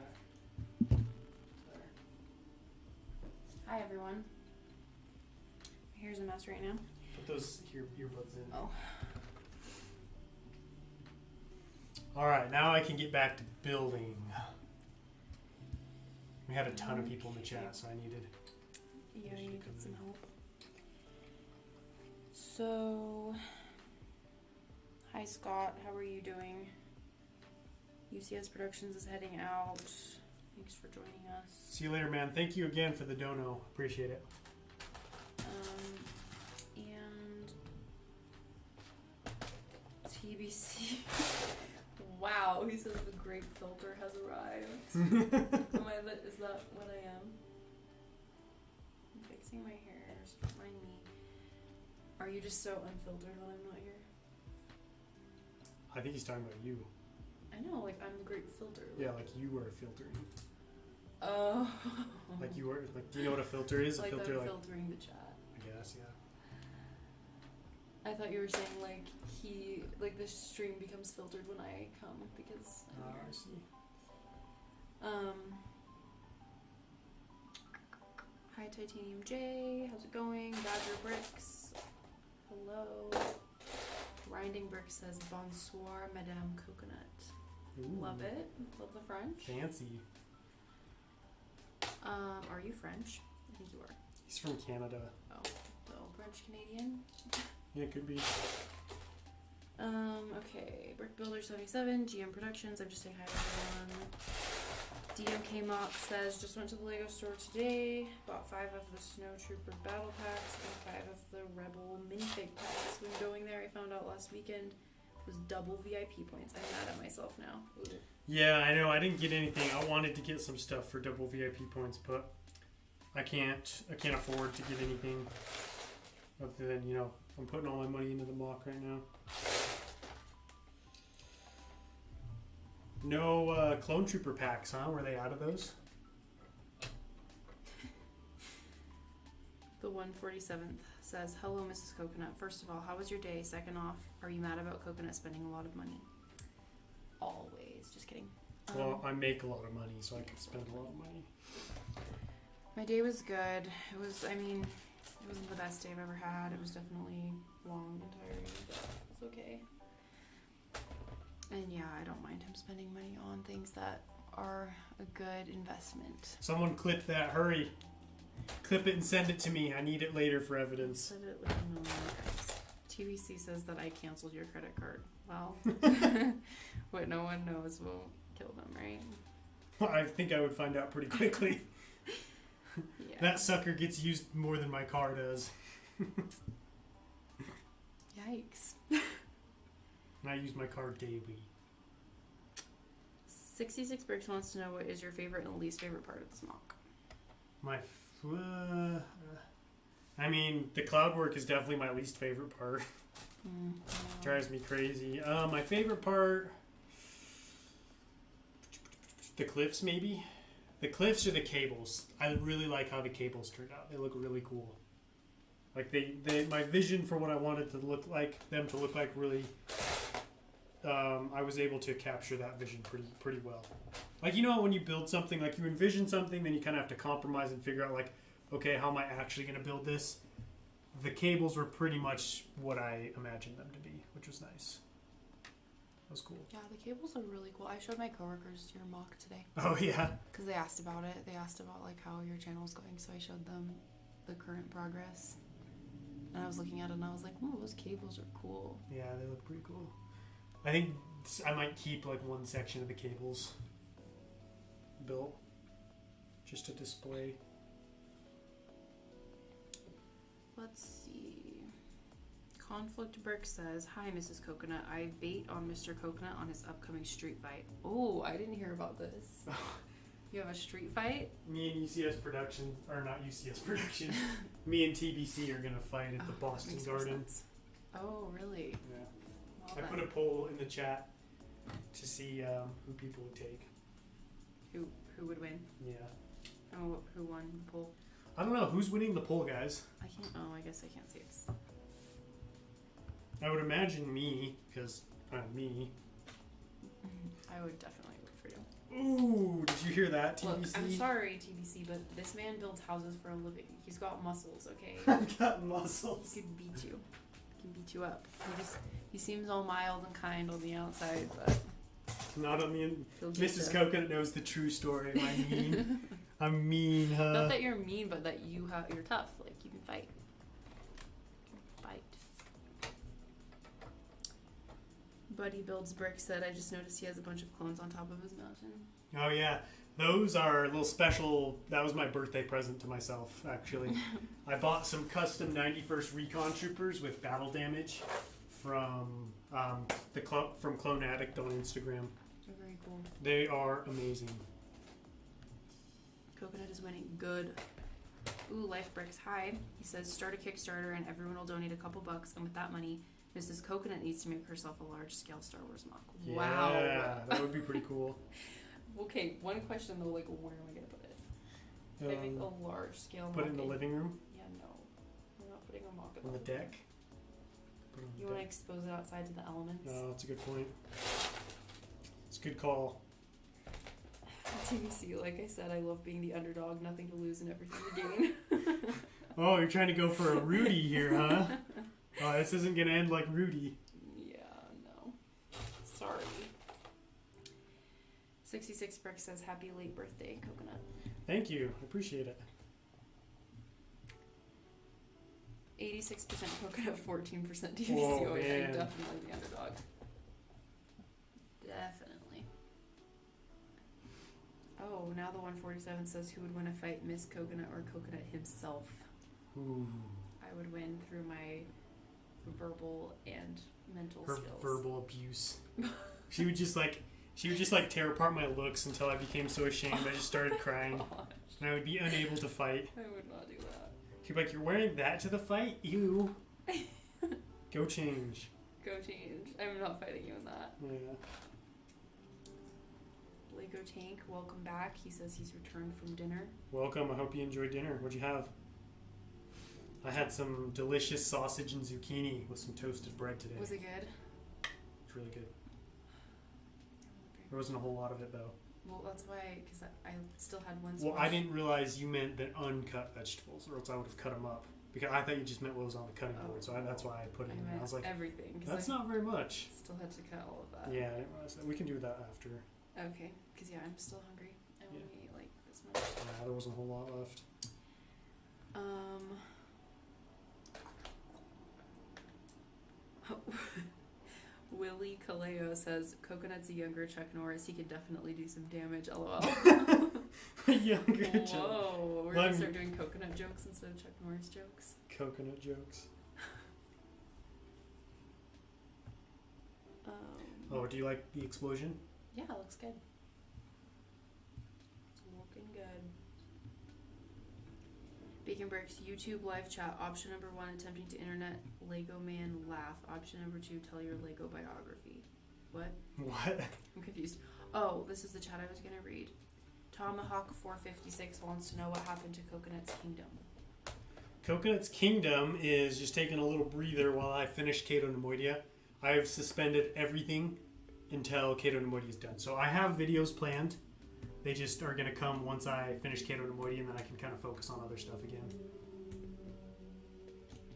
back. There. Hi, everyone. My hair's a mess right now. Put those earbuds in. Oh. Alright, now I can get back to building. We had a ton of people in the chat, so I needed... Yeah, you needed some help. So... Hi, Scott. How are you doing? UCS Productions is heading out. Thanks for joining us. See you later, man. Thank you again for the dono. Appreciate it. And TBC. Wow, he says the grape filter has arrived. Is that what I am? I'm fixing my hair, so don't mind me. Are you just so unfiltered when I'm not here? I think he's talking about you. I know, like I'm the grape filter. Yeah, like you were filtering. Oh. Like you were, like, do you know what a filter is? Like a filter, I'm like, filtering the chat. I guess, yeah. I thought you were saying like the stream becomes filtered when I come because I'm here. I see. Hi Titanium J, how's it going? Badger Bricks, hello. Grinding Brick says bonsoir, Madame Coconut. Ooh. Love it. Love the French. Fancy. Are you French? I think you are. He's from Canada. Oh, well, French Canadian. Yeah, it could be. Okay. Brick Builder 77, GM Productions. I'm just saying hi to everyone. DMK Mock says, just went to the Lego store today, bought 5 of the Snow Trooper battle packs and 5 of the Rebel minifig packs. When going there, I found out last weekend was double VIP points. I'm mad at myself now. Ooh. Yeah, I know. I didn't get anything. I wanted to get some stuff for double VIP points, but I can't afford to get anything other than, you know, I'm putting all my money into the mock right now. No Clone Trooper packs, huh? Were they out of those? The 147th says, hello, Mrs. Coconut. First of all, how was your day? Second off, are you mad about Coconut spending a lot of money? Always. Just kidding. Well, I make a lot of money, so I can spend a lot of money. My day was good. It wasn't the best day I've ever had. It was definitely long and tiring, but it's okay. And yeah, I don't mind him spending money on things that are a good investment. Someone clip that. Hurry. Clip it and send it to me. I need it later for evidence. Send it later. No, TVC says that I canceled your credit card. Well, what no one knows will kill them, right? I think I would find out pretty quickly. Yeah. That sucker gets used more than my car does. Yikes. And I use my car daily. 66 Bricks wants to know, what is your favorite and least favorite part of this mock? I mean, the cloud work is definitely my least favorite part. No. Drives me crazy. My favorite part, the cliffs maybe. The cliffs or the cables. I really like how the cables turned out. They look really cool. Like my vision for what I wanted to look like, them to look like, really. I was able to capture that vision pretty well. Like, you know, when you build something, like you envision something, then you kind of have to compromise and figure out, like, okay, how am I actually going to build this? The cables were pretty much what I imagined them to be, which was nice. That was cool. Yeah, the cables are really cool. I showed my coworkers your mock today. Oh, yeah? Because they asked about it. They asked about, like, how your channel was going, so I showed them the current progress. And I was looking at it, and I was like, oh, those cables are cool. Yeah, they look pretty cool. I think I might keep, like, one section of the cables built just to display. Let's see. Conflict Brick says, hi, Mrs. Coconut. I bait on Mr. Coconut on his upcoming street fight. Oh, I didn't hear about this. You have a street fight? Me and UCS Production, or not UCS Production, me and TBC are going to fight at the Boston Garden. Oh, really? Yeah. Well, I put a poll in the chat to see who people would take. Who would win? Yeah. Oh, who won the poll? I don't know. Who's winning the poll, guys? I can't. Oh, I guess I can't see it. I would imagine me, because I'm me. I would definitely root for you. Ooh, did you hear that, TBC? Look, I'm sorry, TBC, but this man builds houses for a living. He's got muscles, okay? I've got muscles. He could beat you. He can beat you up. He seems all mild and kind on the outside, but not on the in. Mrs. Coconut knows the true story. Am I mean? I'm mean, huh? Not that you're mean, but that you're tough. Like, you can fight. Buddy Builds Brick said, I just noticed he has a bunch of clones on top of his mountain. Oh, yeah. Those are a little special. That was my birthday present to myself, actually. I bought some custom 91st Recon Troopers with battle damage from from Clone Addict on Instagram. They're very cool. They are amazing. Coconut is winning. Good. Ooh, Life Bricks. Hi. He says, start a Kickstarter and everyone will donate a couple bucks, and with that money, Mrs. Coconut needs to make herself a large-scale Star Wars mock. Yeah, wow. That would be pretty cool. Okay, one question though, like, where am I going to put it? Can I make a large-scale mock? Put it in the living room? Yeah, no. We're not putting a mock On the deck? You want to expose it outside to the elements? No, that's a good point. It's a good call. TBC, like I said, I love being the underdog, nothing to lose and everything to gain. Oh, you're trying to go for a Rudy here, huh? Oh, this isn't going to end like Rudy. Yeah, no. Sorry. 66 Brick says, happy late birthday, Coconut. Thank you. I appreciate it. 86% Coconut, 14% TBC. Whoa, oh, yeah, man. you're definitely the underdog. Definitely. Oh, Oh, now the 147 says who would win a fight, Miss Coconut or Coconut himself? Ooh. I would win through my verbal and mental Her skills. verbal abuse. She would just tear apart my looks until I became so ashamed I just started crying. Gosh, And I would be unable to fight. I would not do that. She'd be like, "You're wearing that to the fight? Ew." Go change. Go change. I'm not fighting you in that. Yeah. Lego Tank, welcome back. He says he's returned from dinner. Welcome. I hope you enjoyed dinner. What'd you have? I had some delicious sausage and zucchini with some toasted bread today. Was it good? It's really good. There wasn't a whole lot of it though. Well, that's why, because I still had one. Well, I didn't realize you meant the uncut vegetables, or else I would have cut them up. Because I thought you just meant what was on the cutting board, so that's why I put it in there. I was like, everything. that's not very much. Still had to cut all of that. Yeah, I didn't realize that. We can do that after. Okay, because I'm still hungry. I want to eat like this much. Yeah, there wasn't a whole lot left. Willie Kaleo says Coconut's a younger Chuck Norris. He could definitely do some damage. LOL. Younger Chuck. Whoa, we're gonna start doing coconut jokes instead of Chuck Norris jokes. Coconut jokes. Oh, do you like the explosion? Yeah, it looks good. It's looking good. Bacon Bricks, YouTube live chat. Option number 1, attempting to internet Lego man laugh. Option number 2, tell your Lego biography. What? What? I'm confused. Oh, this is the chat I was going to read. Tomahawk 456 wants to know what happened to Coconut's Kingdom. Coconut's Kingdom is just taking a little breather while I finish Cato Neimoidia. I've suspended everything until Cato Neimoidia is done. So I have videos planned. They just are going to come once I finish Cato Neimoidia, and then I can kind of focus on other stuff again.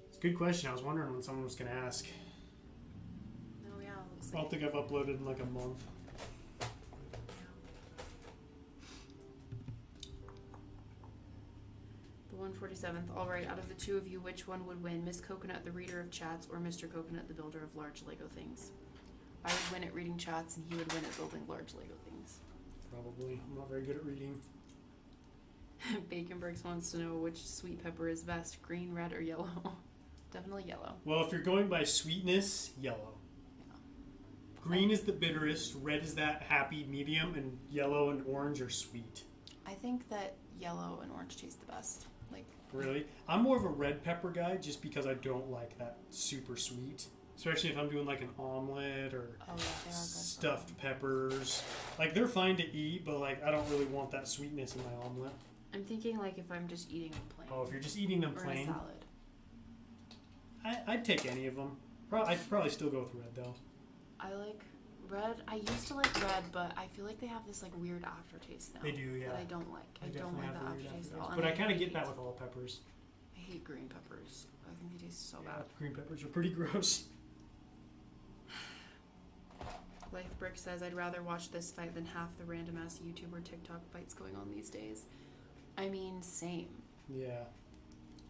It's a good question. I was wondering when someone was going to ask. Oh yeah, it looks I don't like think I've uploaded in like a month. the 147th. Alright, out of the two of you, which one would win? Miss Coconut, the reader of chats, or Mr. Coconut, the builder of large Lego things? I would win at reading chats, and he would win at building large Lego things. Probably. I'm not very good at reading. Bacon Bricks wants to know which sweet pepper is best, green, red, or yellow. Definitely yellow. Well, if you're going by sweetness, yellow. Yeah. Green is the bitterest, red is that happy medium, and yellow and orange are sweet. I think that yellow and orange taste the best. Like, really? I'm more of a red pepper guy just because I don't like that super sweet. Especially if I'm doing like an omelet or stuffed peppers. Like, they're fine to eat, but like I don't really want that sweetness in my omelet. I'm thinking like if I'm just eating them plain. Oh, if you're just eating them or plain. in a salad. I'd take any of them. I'd probably still go with red though. I like red. I used to like red, but I feel like they have this like weird aftertaste now. They do, yeah. That I don't like. I don't like the aftertaste at all. But I kind of get that with all peppers. I hate green peppers. I think they taste so bad. Green peppers are pretty gross. Life Brick says, I'd rather watch this fight than half the random ass YouTuber TikTok fights going on these days. I mean, same. Yeah.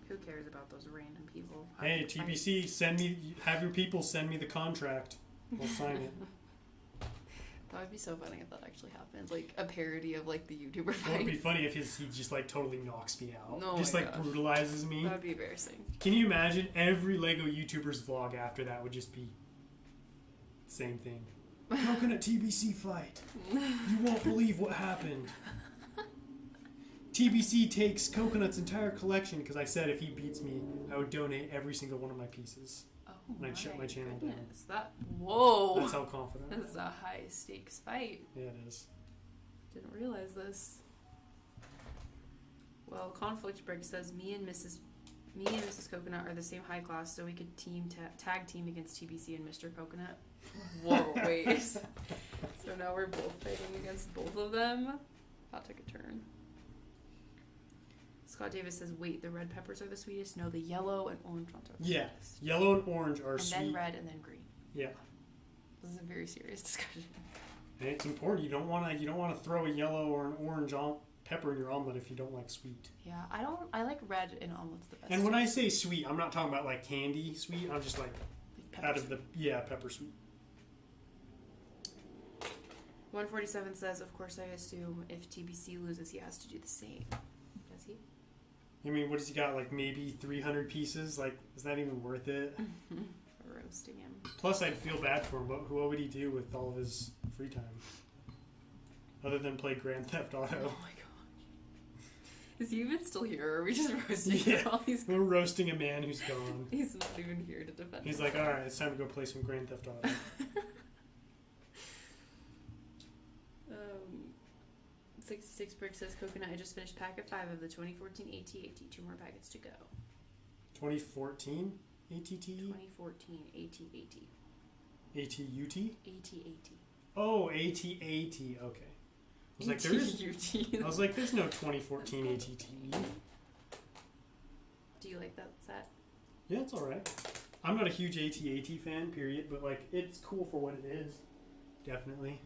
Who cares about those random people? Hey, TBC, have your people send me the contract. We'll sign it. That would be so funny if that actually happened. Like a parody of like the YouTuber fights. It would be funny if he just like totally knocks me out. Oh just like brutalizes me. That would be embarrassing. Can you imagine every Lego YouTuber's vlog after that would just be the same thing? Coconut TBC fight. You won't believe what happened. TBC takes Coconut's entire collection because I said if he beats me, I would donate every single one of my pieces. Oh, and I'd shut my channel down. Whoa. That's how confident I am. This is a high stakes fight. Yeah, it is. Didn't realize this. Well, Conflict Brick says me and Mrs. Coconut are the same high class, so we could tag team against TBC and Mr. Coconut. Whoa, wait. So now we're both fighting against both of them? That took a turn. Scott Davis says, wait, the red peppers are the sweetest? No, the yellow and orange ones are the sweetest. Yellow and orange are sweet. And then red and then green. Yeah. This is a very serious discussion. And it's important. You don't want to throw a yellow or an orange pepper in your omelet if you don't like sweet. Yeah, I like red in omelets the best. And when I say sweet, I'm not talking about like candy sweet. I'm just like out of the pepper sweet. 147 says, of course I assume if TBC loses, he has to do the same. Does he? I mean, what has he got? Like maybe 300 pieces? Like, is that even worth it? Roasting him. Plus, I'd feel bad for him. What would he do with all of his free time? Other than play Grand Theft Auto. Oh my gosh. Is he even still here, or are we just roasting him? We're roasting a man who's gone. He's not even here to defend He's himself. like, alright, it's time to go play some Grand Theft Auto. 66 Brick says, Coconut, I just finished packet 5 of the 2014 AT-AT. 2 more packets to go. 2014 ATT? 2014 AT-AT. ATUT? AT-AT. Oh, AT-AT. Okay. I was like, there's no 2014 ATT. Do you like that set? Yeah, it's alright. I'm not a huge AT-AT fan, period, but like, it's cool for what it is. Definitely.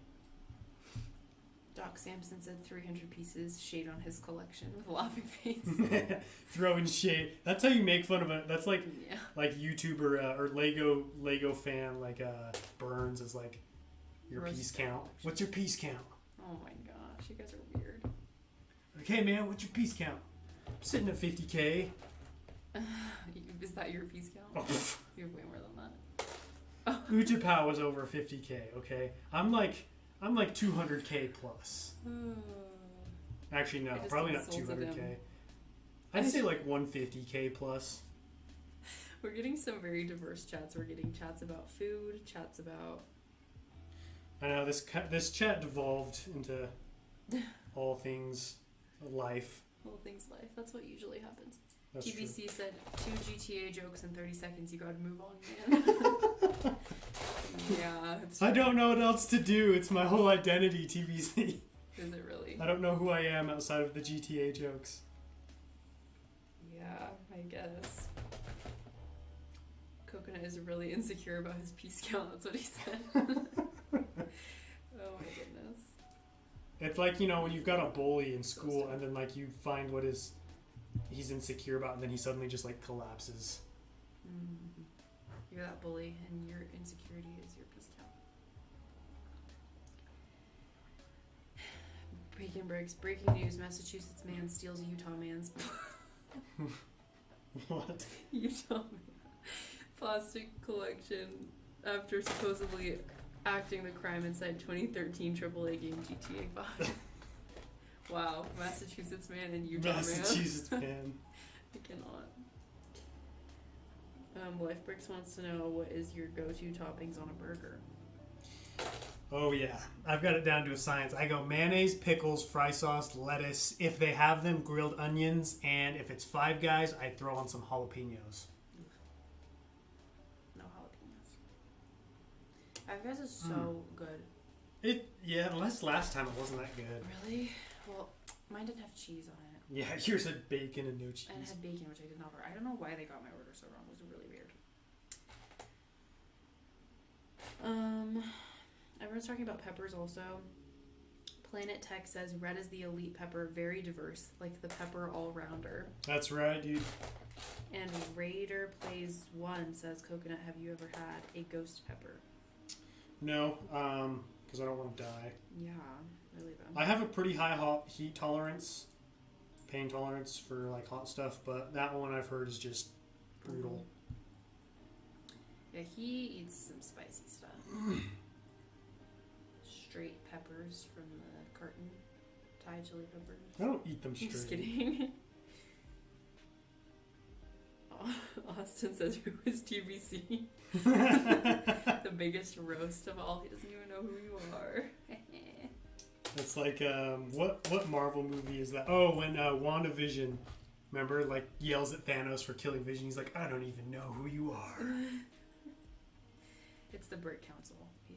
Doc Samson said 300 pieces, shade on his collection with a laughing face. Throwing shade. That's how you make fun of it. That's like like YouTuber or Lego fan like Burns is like your piece count. What's your piece count? Oh my gosh, you guys are weird. Okay, man, what's your piece count? I'm sitting at 50K. Is that your piece count? Oh. You have way more than that. Utapau was over 50K. Okay, I'm like 200K plus. Actually, no, probably not 200K. I'd say like 150K plus. We're getting some very diverse chats. We're getting chats about food, chats about... I know, this chat devolved into all things life. All things life. That's what usually happens. That's TBC true. said 2 GTA jokes in 30 seconds. You gotta move on, man. Yeah. I don't know what else to do. It's my whole identity, TBC. Is it really? I don't know who I am outside of the GTA jokes. Yeah, I guess. Coconut is really insecure about his piece count. That's what he said. Oh my goodness. It's like, you know, when you've got a bully in school and then like you find what he's insecure about and then he suddenly just like collapses. Mm-hmm. You're that bully and your insecurity is your piece count. Bacon Bricks. Breaking news. Massachusetts man steals Utah man's... What? Utah man. Plastic collection after supposedly acting the crime inside 2013 AAA game GTA 5. Wow. Massachusetts man and Utah Massachusetts man. man. I cannot. Life Bricks wants to know, what is your go-to toppings on a burger? Oh yeah, I've got it down to a science. I go mayonnaise, pickles, fry sauce, lettuce. If they have them, grilled onions, and if it's Five Guys, I throw on some jalapenos. No jalapenos. Five Guys is so good. Unless last time it wasn't that good. Really? Well, mine didn't have cheese on it. Yeah, yours had bacon and no cheese. And it had bacon, which I did not order. I don't know why they got my order so wrong. It was really weird. Everyone's talking about peppers also. Planet Tech says red is the elite pepper, very diverse, like the pepper all-rounder. That's right, dude. And Raider Plays 1 says, Coconut, have you ever had a ghost pepper? No, because I don't want to die. Yeah, really though. I have a pretty high heat tolerance, pain tolerance for like hot stuff, but that one I've heard is just brutal. Yeah, he eats some spicy stuff. Straight peppers from the carton. Thai chili peppers. I don't eat them straight. Just kidding. Austin says, who is TBC? The biggest roast of all. He doesn't even know who you are. It's like, what Marvel movie is that? Oh, when WandaVision, remember, like, yells at Thanos for killing Vision. He's like, I don't even know who you are. It's the Brick Council. You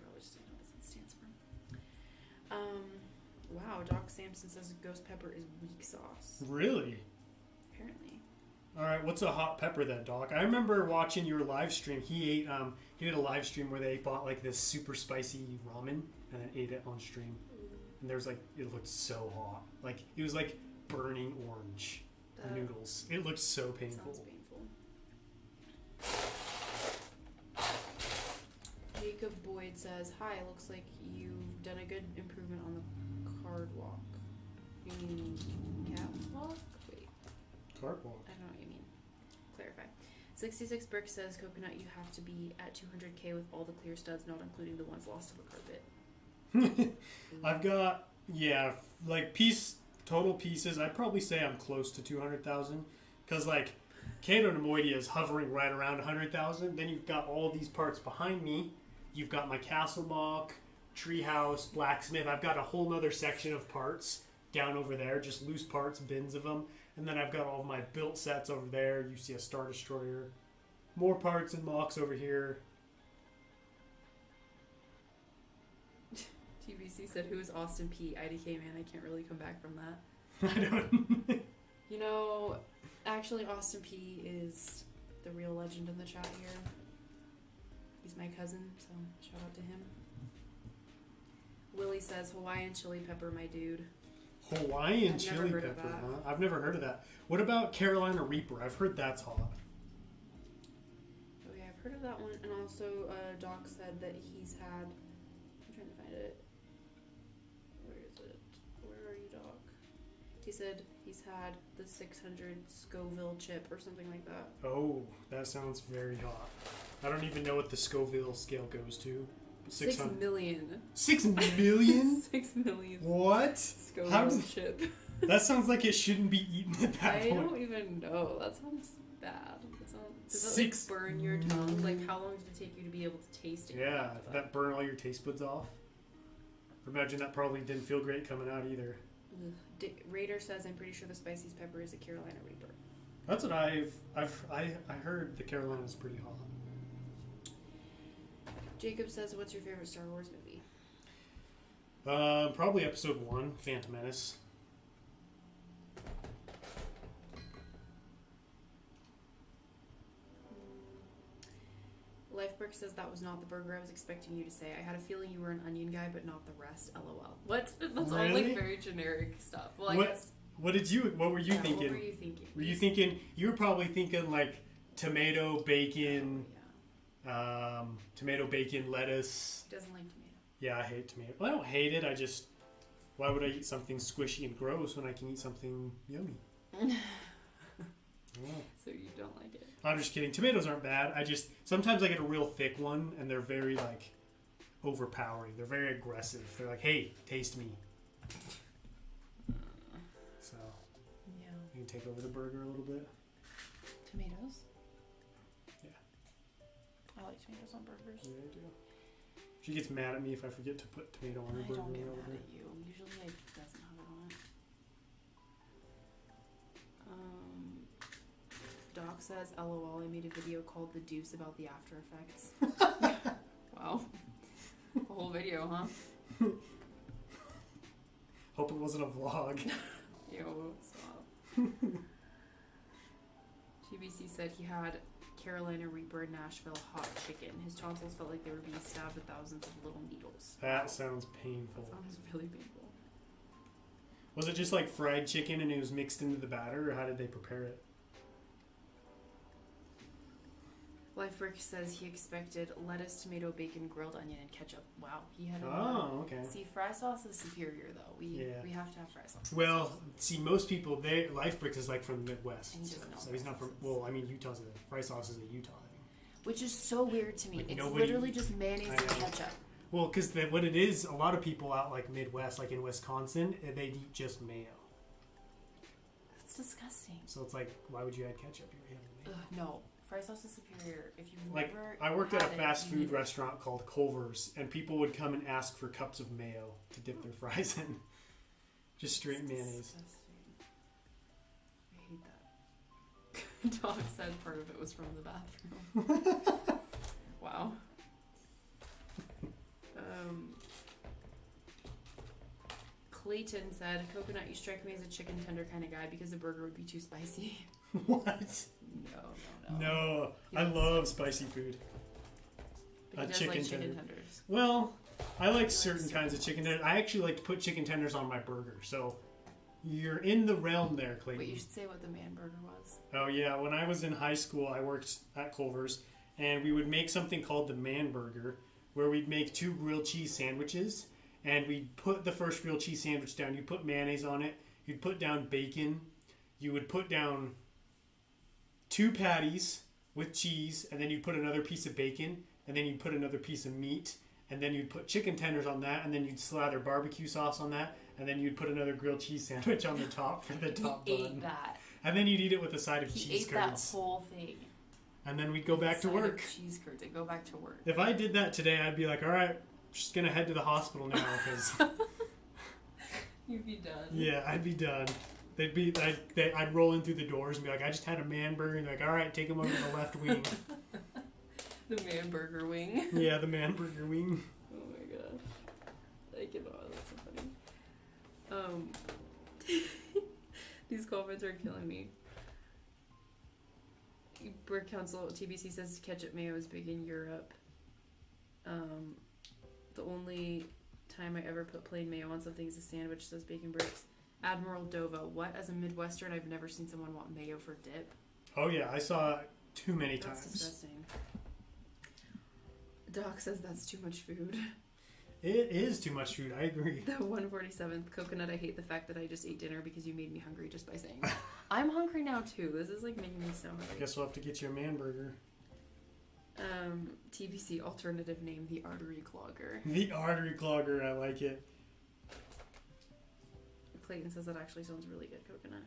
probably just didn't know what it stands for. Wow, Doc Samson says ghost pepper is weak sauce. Really? Apparently. All right, what's a hot pepper then, Doc? I remember watching your live stream. He did a live stream where they bought like this super spicy ramen and then ate it on stream. And there's like, it looked so hot. Like, it was like burning orange. The noodles. It looked so painful. Sounds painful. Jake Jacob Boyd says, "Hi, looks like you've done a good improvement on the card walk." You mean catwalk? Wait. Card walk. I don't know what you mean. Clarify. 66 Brick says, "Coconut, you have to be at 200k with all the clear studs, not including the ones lost to the carpet." I've got, like total pieces. I'd probably say I'm close to 200,000. Because, like, Cato Neimoidia is hovering right around 100,000. Then you've got all these parts behind me. You've got my castle mock, treehouse, blacksmith. I've got a whole nother section of parts down over there, just loose parts, bins of them. And then I've got all of my built sets over there. You see a Star Destroyer. More parts and mocks over here. TBC said, "Who is Austin P? IDK, man, I can't really come back from that." I don't. You know, actually, Austin P is the real legend in the chat here. He's my cousin, so shout out to him. Willie says, "Hawaiian chili pepper, my dude." Hawaiian I've chili never heard of pepper, that. huh? I've never heard of that. What about Carolina Reaper? I've heard that's hot. Oh yeah, I've heard of that one. And also, Doc said that he's had... I'm trying to find it. Where is it? Where are you, Doc? He said he's had the 600 Scoville chip or something like that. Oh, that sounds very hot. I don't even know what the Scoville scale goes to. 6 million. 6 million? 6 million. What? Scoville chip. That sounds like it shouldn't be eaten at that I point. don't even know. That sounds bad. Does it Six- like burn your tongue? Like, how long did it take you to be able to taste it? Yeah, did that burn all your taste buds off? Imagine that probably didn't feel great coming out either. Raider says, "I'm pretty sure the spiciest pepper is a Carolina Reaper." That's what I heard. The Carolina's pretty hot. Jacob says, "What's your favorite Star Wars movie?" Probably episode 1, Phantom Menace. Lifebrick says, "That was not the burger I was expecting you to say. I had a feeling you were an onion guy, but not the rest. LOL." What? That's all Really? like very generic stuff. Well, I What- guess. What were you thinking? What were you thinking? Were you thinking? You were probably thinking like tomato, bacon, tomato, bacon, lettuce. He doesn't like tomato. Yeah, I hate tomato. Well, I don't hate it. I just, why would I eat something squishy and gross when I can eat something yummy? Yeah. So you don't like it? I'm just kidding. Tomatoes aren't bad. Sometimes I get a real thick one and they're very like overpowering. They're very aggressive. They're like, "Hey, taste me." So Yeah. you can take over the burger a little bit. Tomatoes? Yeah. I like tomatoes on burgers. Yeah, I do. She gets mad at me if I forget to put tomato on her I burger. don't get or mad whatever. at you. Usually I doesn't have it on it. Doc says, "LOL, I made a video called The Deuce about the After Effects." Wow. A whole video, huh? Hope it wasn't a vlog. Yo, stop. TBC said he had Carolina Reaper Nashville hot chicken. His tonsils felt like they were being stabbed with thousands of little needles. That sounds painful. That sounds really painful. Was it just like fried chicken and it was mixed into the batter, or how did they prepare it? Lifebrick says he expected lettuce, tomato, bacon, grilled onion, and ketchup. Wow, he had. Oh, okay. See, fry sauce is superior though. We have to have fry sauce. Well, see, most people, Lifebrick is like from the Midwest, And he doesn't know so he's not from. Well, I mean, Utah's fry sauce is a Utah thing. Which is so weird to me. Like, it's nobody- literally just mayonnaise I and know. ketchup. Well, because what it is, a lot of people out like Midwest, like in Wisconsin, they eat just mayo. That's disgusting. So it's like, why would you add ketchup? You're having mayo. No, fry sauce is superior. If you've Like, never I worked at a had it, fast you food need- restaurant called Culver's, and people would come and ask for cups of mayo to dip their fries in. Just straight It's mayonnaise. disgusting. I hate that. Dog said part of it was from the bathroom. Wow. Clayton said, "Coconut, you strike me as a chicken tender kind of guy because the burger would be too spicy." What? No. No, He I does- love spicy food. But he does chicken like chicken tender. tenders. Well, I like likes certain kinds of certain chicken ones. tenders. I actually like to put chicken tenders on my burger. So you're in the realm there, Clayton. Wait, you should say what the man burger was. Oh yeah, when I was in high school, I worked at Culver's, and we would make something called the man burger, where we'd make 2 grilled cheese sandwiches, and we'd put the first grilled cheese sandwich down. You'd put mayonnaise on it. You'd put down bacon. You would put down 2 patties with cheese, and then you'd put another piece of bacon, and then you'd put another piece of meat, and then you'd put chicken tenders on that, and then you'd slather barbecue sauce on that, and then you'd put another grilled cheese sandwich on the top for the top He bun. ate that. And then you'd eat it with a side of He cheese ate that curds. whole thing. And then we'd go back to Side of work. Cheese curds and go back to work. If I did that today, I'd be like, all right, just going to head to the hospital now, because... You'd be done. Yeah, I'd be done. I'd roll in through the doors and be like, I just had a man burger. And they're like, all right, take him over to the left wing. The man burger wing. Yeah, the man burger wing. Oh my god. I cannot. That's so funny. These comments are killing me. Brick Council TBC says ketchup mayo is big in Europe. The only time I ever put plain mayo on something is a sandwich, says Bacon Bricks. Admiral Dova, what? As a Midwestern, I've never seen someone want mayo for dip. Oh, yeah, I saw it too many That's times. disgusting. Doc says that's too much food. It is too much food, I agree. The 147th coconut, I hate the fact that I just ate dinner because you made me hungry just by saying that. I'm hungry now too. This is like making me so hungry. Guess we'll have to get you a man burger. TBC alternative name, the artery clogger. The artery clogger, I like it. Clayton says that actually sounds really good, coconut.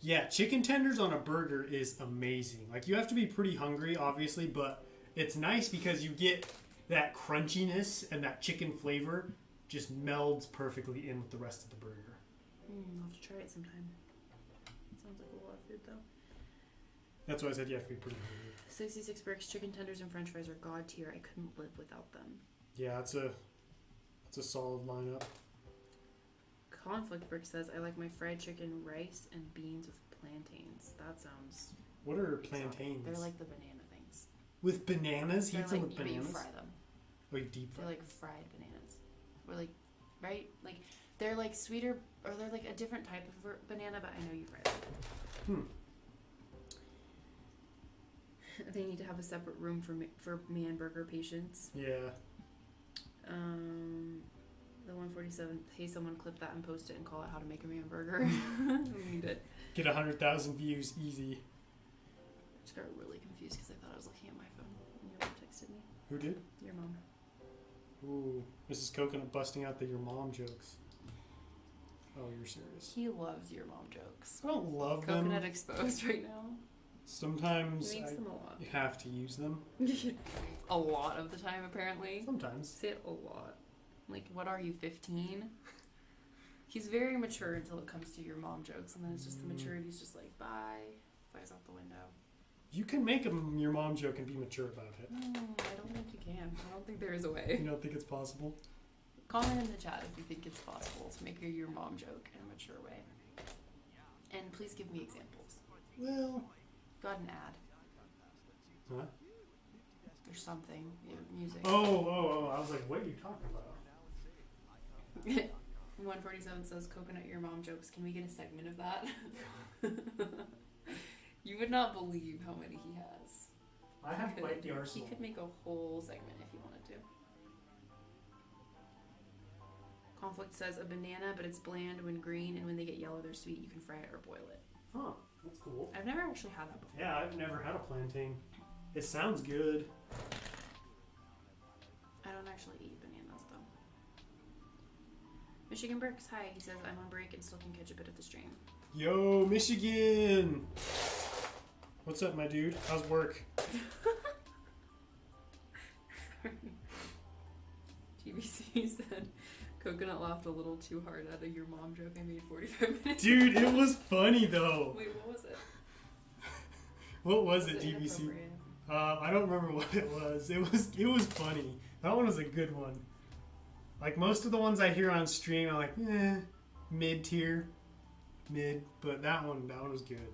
Yeah, chicken tenders on a burger is amazing. Like, you have to be pretty hungry, obviously, but it's nice because you get that crunchiness and that chicken flavor just melds perfectly in with the rest of the burger. I'll have to try it sometime. Sounds like a lot of food though. That's why I said you have to be pretty hungry. 66 Bricks, chicken tenders and french fries are god tier. I couldn't live without them. Yeah, it's a solid lineup. Conflict Brick says, I like my fried chicken, rice, and beans with plantains. That sounds... What are exotic. plantains? They're like the banana things. With bananas? You They're eat them like, with but you bananas? fry them. Oh, you deep fry They're like fried bananas. Or like, right? Like, they're like sweeter, or they're like a different type of banana, but I know you fry them. They need to have a separate room for man burger patients. Yeah. The 147th, hey, someone clip that and post it and call it how to make a man burger. We need it. Get 100,000 views easy. I just got really confused because I thought I was looking at my phone when your mom texted me. Who did? Your mom. Ooh, Mrs. Coconut busting out the your mom jokes. Oh, you're serious. He loves your mom jokes. I don't love them. Coconut exposed right now. Sometimes He makes I them a lot. have to use them. A lot of the time, apparently. Sometimes. Say it a lot. Like, what are you, 15? He's very mature until it comes to your mom jokes, and then it's just the maturity's just like, bye, flies out the window. You can make your mom joke and be mature about it. I don't think you can. I don't think there is a way. You don't think it's possible? Comment in the chat if you think it's possible to make your mom joke in a mature way. And please give me examples. Well... Got an ad. Huh? Or something. Music. Oh, I was like, what are you talking about? 147 says, coconut your mom jokes. Can we get a segment of that? You would not believe how many he has. I have quite the arsenal. He could make a whole segment if he wanted to. Conflict says, a banana, but it's bland when green, and when they get yellow, they're sweet. You can fry it or boil it. Huh, that's cool. I've never actually had that before. Yeah, I've never had a plantain. It sounds good. I don't actually eat bananas, though. Michigan Bricks, hi. He says, I'm on break and still can catch a bit of the stream. Yo, Michigan! What's up, my dude? How's work? TBC said, coconut laughed a little too hard at a your mom joke I made 45 minutes Dude, ago. it was funny, though. Wait, what was it? What was it, Was GBC? inappropriate? I don't remember what it was. It was funny. That one was a good one. Like, most of the ones I hear on stream, I'm like, mid-tier. But that one was good.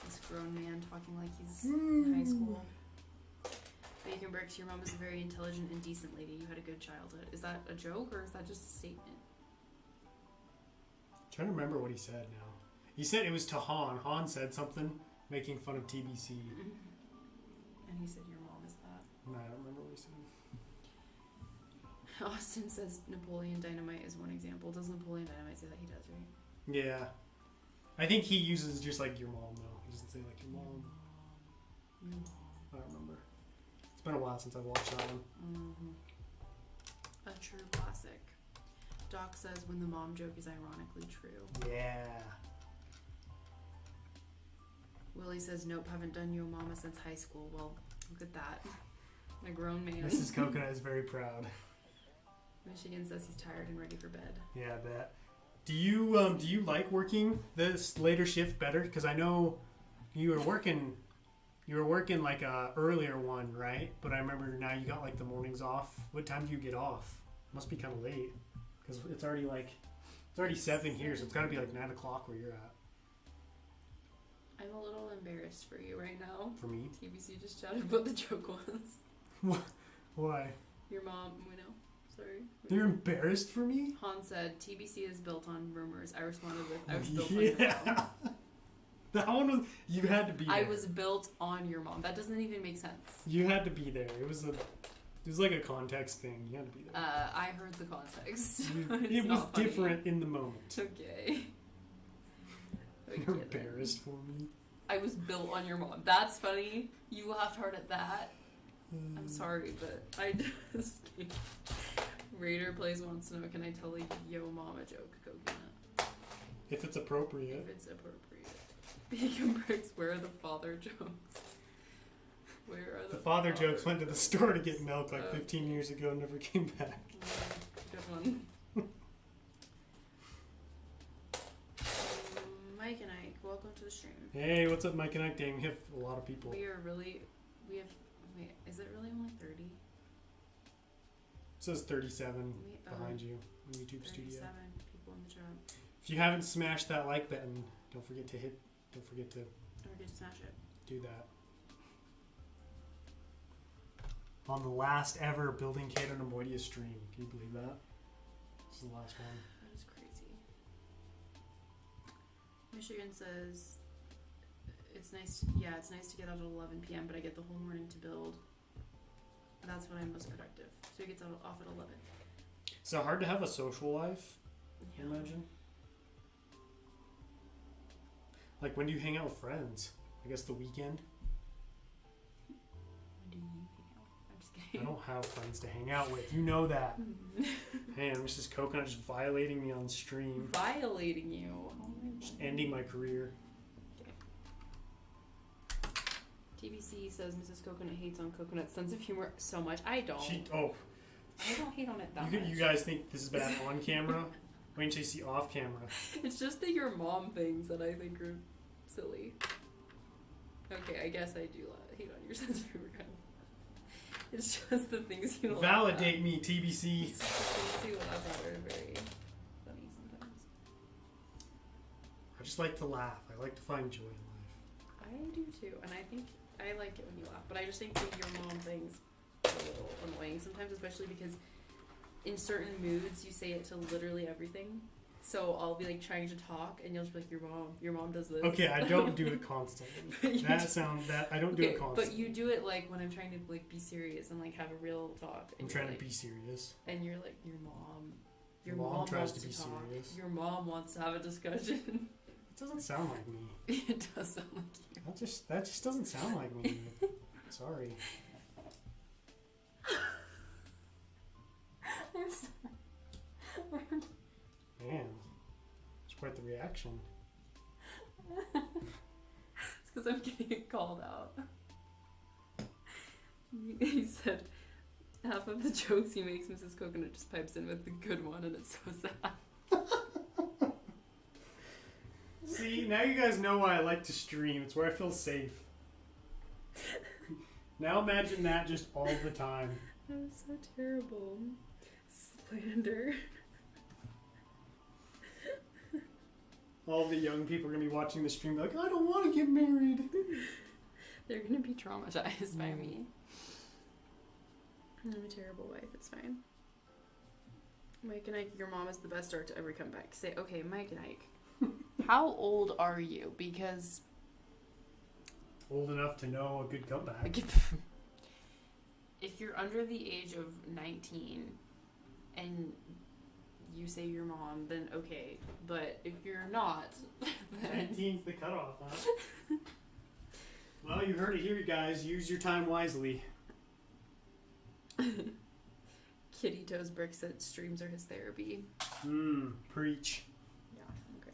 This grown man talking like he's in high school. Bacon Bricks, your mom is a very intelligent and decent lady. You had a good childhood. Is that a joke or is that just a statement? I'm trying to remember what he said now. He said it was to Han. Han said something making fun of TBC. And he said your mom is that. No, I don't remember what he Austin says Napoleon Dynamite is one example. Does Napoleon Dynamite say that? He does, right? Yeah. I think he uses just like your mom, though. He doesn't say like your mom. I don't remember. It's been a while since I've watched that one. A true classic. Doc says when the mom joke is ironically true. Yeah. Willie says, nope, haven't done Yo Mama since high school. Well, look at that. A grown man. Mrs. Coconut is very proud. Michigan says he's tired and ready for bed. Yeah, I bet. Do you like working this later shift better? Because I know you were working like a earlier one, right? But I remember now you got like the mornings off. What time do you get off? Must be kind of late because it's already 7 here, so it's got to be like 9 o'clock where you're at. I'm a little embarrassed for you right now. For me? TBC just shouted what the joke was. Why? Your mom, we know. Sorry. They're embarrassed for me? Han said, TBC is built on rumors. I responded with, I was built on your mom. That one was, you had to be there. I was built on your mom. That doesn't even make sense. You had to be there. It was like a context thing. You had to be there. I heard the context. It was different in the moment. Okay. You're embarrassed for me. I was built on your mom. That's funny. You laughed hard at that. I'm sorry, but I just can't. Raider Plays wants to know, can I tell a Yo Mama joke, Coconut? If it's appropriate. If it's appropriate. Bacon Bricks, where are the father jokes? Where are the father jokes went to the store to get milk like 15 years ago and never came back. Good one. Mike and Ike, welcome to the stream. Hey, what's up, Mike and Ike? Dang, we have a lot of people. We have, wait, is it really only 30? It says 37 behind you on YouTube 37 Studio. 37 people in the chat. If you haven't smashed that like button, don't forget to smash it. Do that. On the last ever Building Cato Neimoidia stream. Can you believe that? This is the last one. That is crazy. Michigan says, it's nice to get out at 11 p.m., but I get the whole morning to build. That's when I'm most productive. So he gets off at 11. So hard to have a social life, Yeah. imagine. Like, when do you hang out with friends? I guess the weekend? When do you hang out? I'm just kidding. I don't have friends to hang out with. You know that. Man, Mrs. Coconut just violating me on stream. Violating you? Oh my Just God. ending my career. TBC says Mrs. Coconut hates on Coconut's sense of humor so much. I don't. I don't hate on it that much. You guys think this is bad on camera? Wait until you see off camera. It's just that your mom things that I think are silly. Okay, I guess I do hate on your sense of humor. It's just the things you laugh Validate at. me, TBC. It's just the things you laugh at are very funny sometimes. I just like to laugh. I like to find joy in life. I do too, and I think I like it when you laugh, but I just think that your mom things are a little annoying sometimes, especially because in certain moods you say it to literally everything. So I'll be like trying to talk, and you'll just be like, your mom does this. Okay, I don't do it constantly. I don't do it constantly. But you do it like when I'm trying to like be serious and like have a real talk. And I'm trying to be serious. And you're like, your mom tries wants to be talk. serious. Your mom wants to have a discussion. It doesn't sound like me. It does sound like you. That just doesn't sound like me. Sorry. I'm sorry. Man, it's quite the reaction. It's because I'm getting called out. He said half of the jokes he makes, Mrs. Coconut just pipes in with the good one, and it's so sad. See, now you guys know why I like to stream. It's where I feel safe. Now imagine that just all the time. That was so terrible. Slander. All the young people are going to be watching the stream like, I don't want to get married. They're going to be traumatized by me. I'm a terrible wife, it's fine. Mike and Ike, your mom is the best start to every comeback. Say, okay, Mike and Ike, how old are you? Because... Old enough to know a good comeback. If you're under the age of 19, and you say your mom, then okay. But if you're not, then 19's the cutoff, huh? Well, you heard it here, guys. Use your time wisely. Kitty Toes Brick said streams are his therapy. Preach. Yeah, okay.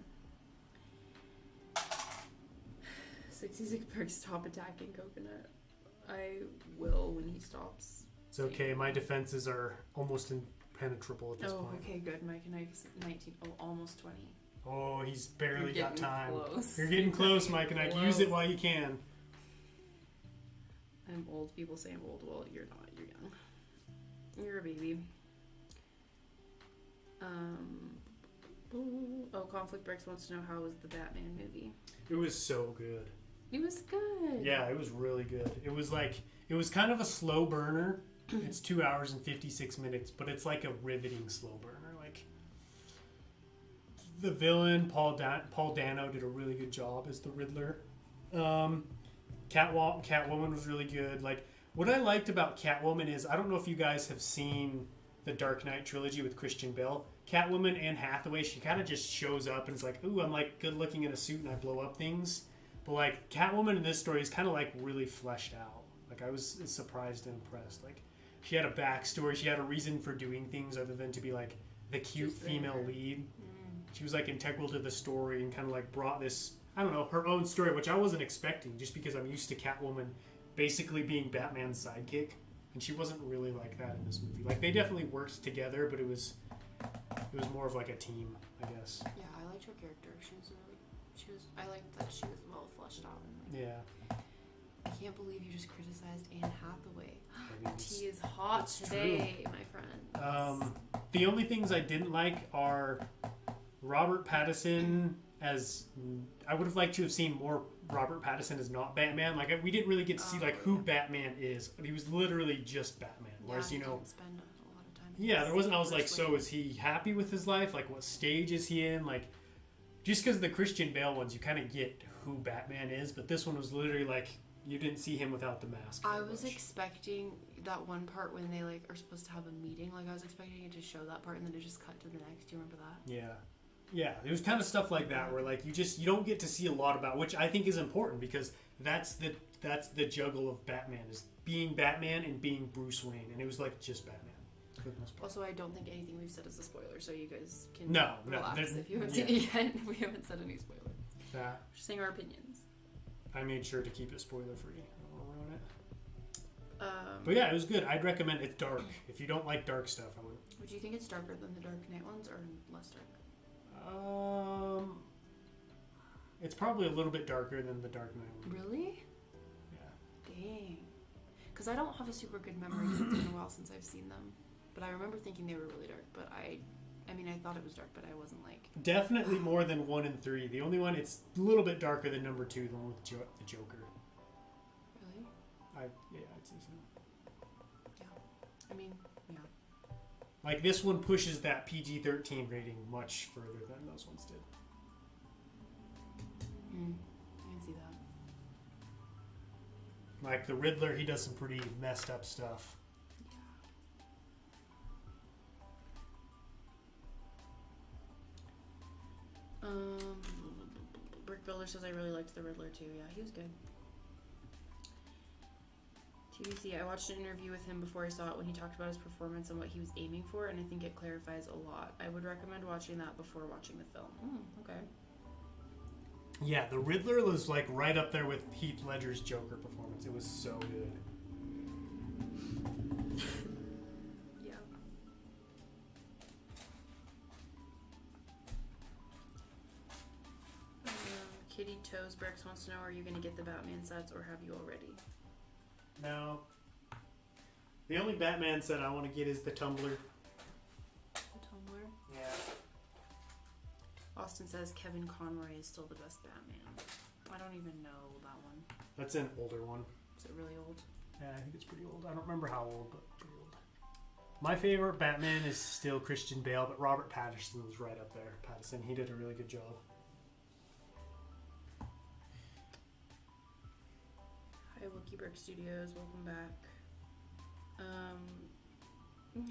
66 Brick, stop attacking Coconut. I will when he stops. It's okay. My defenses are almost impenetrable at this point. Okay, good. Mike and Ike's 19. Oh, almost 20. Oh, he's barely You're got time. Close. You're getting close, Mike and Ike. Use it while you can. I'm old. People say I'm old. Well, you're not. You're young. You're a baby. Conflict Bricks wants to know how was the Batman movie. It was so good. It was good. Yeah, it was really good. It was kind of a slow burner. It's 2 hours and 56 minutes, but it's like a riveting slow burner. Like the villain, Paul Dano, did a really good job as the Riddler. Catwoman was really good. Like what I liked about Catwoman is I don't know if you guys have seen the Dark Knight trilogy with Christian Bale. Catwoman, Anne Hathaway, she kind of just shows up and is like, ooh, I'm like good looking in a suit and I blow up things. But like Catwoman in this story is kind of like really fleshed out. Like I was surprised and impressed. Like she had a backstory. She had a reason for doing things other than to be like the cute female lead. She was like integral to the story and kind of like brought this, I don't know, her own story, which I wasn't expecting just because I'm used to Catwoman basically being Batman's sidekick. And she wasn't really like that in this movie. Like they definitely worked together, but it was more of like a team, I guess. Yeah, I liked her character. I liked that she was well fleshed out. And Yeah. I can't believe you just criticized Anne Hathaway. I mean, Tea is hot today, my friend. The only things I didn't like are Robert Pattinson as... I would have liked to have seen more Robert Pattinson as not Batman. Like, we didn't really get to see, like, who Batman is. He was literally just Batman. Whereas, you know... Didn't spend a lot of time. Yeah, there wasn't... I was like, so is he happy with his life? Like, what stage is he in? Like, just because the Christian Bale ones, you kind of get who Batman is. But this one was literally, like, you didn't see him without the mask. I was expecting that one part when they, like, are supposed to have a meeting. Like, I was expecting it to show that part and then it just cut to the next. Do you remember that? Yeah. Yeah, there's kind of stuff like that where like you don't get to see a lot about, which I think is important because that's the juggle of Batman is being Batman and being Bruce Wayne, and it was like just Batman for the most part. Also, I don't think anything we've said is a spoiler, so you guys can no, relax if you haven't seen it yet. We haven't said any spoilers. Yeah. We're just saying our opinions. I made sure to keep it spoiler free. I don't want to ruin it. Um, But yeah, it was good. I'd recommend it. It's dark. If you don't like dark stuff, I would. Would you think it's darker than the Dark Knight ones or less dark? It's probably a little bit darker than the Dark Knight one. Really? Yeah. Dang. Because I don't have a super good memory because it's been a while since I've seen them. But I remember thinking they were really dark. But I mean, I thought it was dark, but I wasn't like... Definitely more than 1 and 3. The only one, it's a little bit darker than number 2, the one with the Joker. Really? I'd say so. Yeah. I mean, yeah. Like, this one pushes that PG-13 rating much further than those ones did. I can see that. Like, the Riddler, he does some pretty messed up stuff. Yeah. Brick Builder says I really liked the Riddler too. Yeah, he was good. TBC, I watched an interview with him before I saw it when he talked about his performance and what he was aiming for, and I think it clarifies a lot. I would recommend watching that before watching the film. Okay. Yeah, the Riddler was like right up there with Heath Ledger's Joker performance. It was so good. Yeah. Kitty Toes Bricks wants to know, are you going to get the Batman sets or have you already? No. The only Batman set I want to get is the Tumbler. The Tumblr? Yeah. Austin says Kevin Conroy is still the best Batman. I don't even know that one. That's an older one. Is it really old? Yeah, I think it's pretty old. I don't remember how old, but pretty old. My favorite Batman is still Christian Bale, but Robert Pattinson was right up there. Pattinson, he did a really good job. Hi, Wookie Brick Studios. Welcome back. Sorry.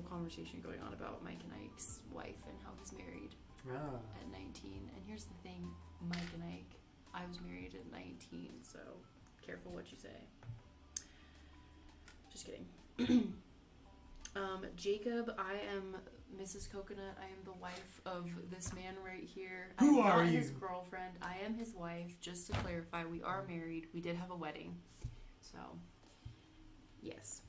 conversation going on about Mike and Ike's wife and how he's married at 19. And here's the thing, Mike and Ike, I was married at 19, so careful what you say. Just kidding. Jacob, I am Mrs. Coconut. I am the wife of this man right here. Who I'm are not you? his girlfriend. I am his wife. Just to clarify, we are married. We did have a wedding. So, yes.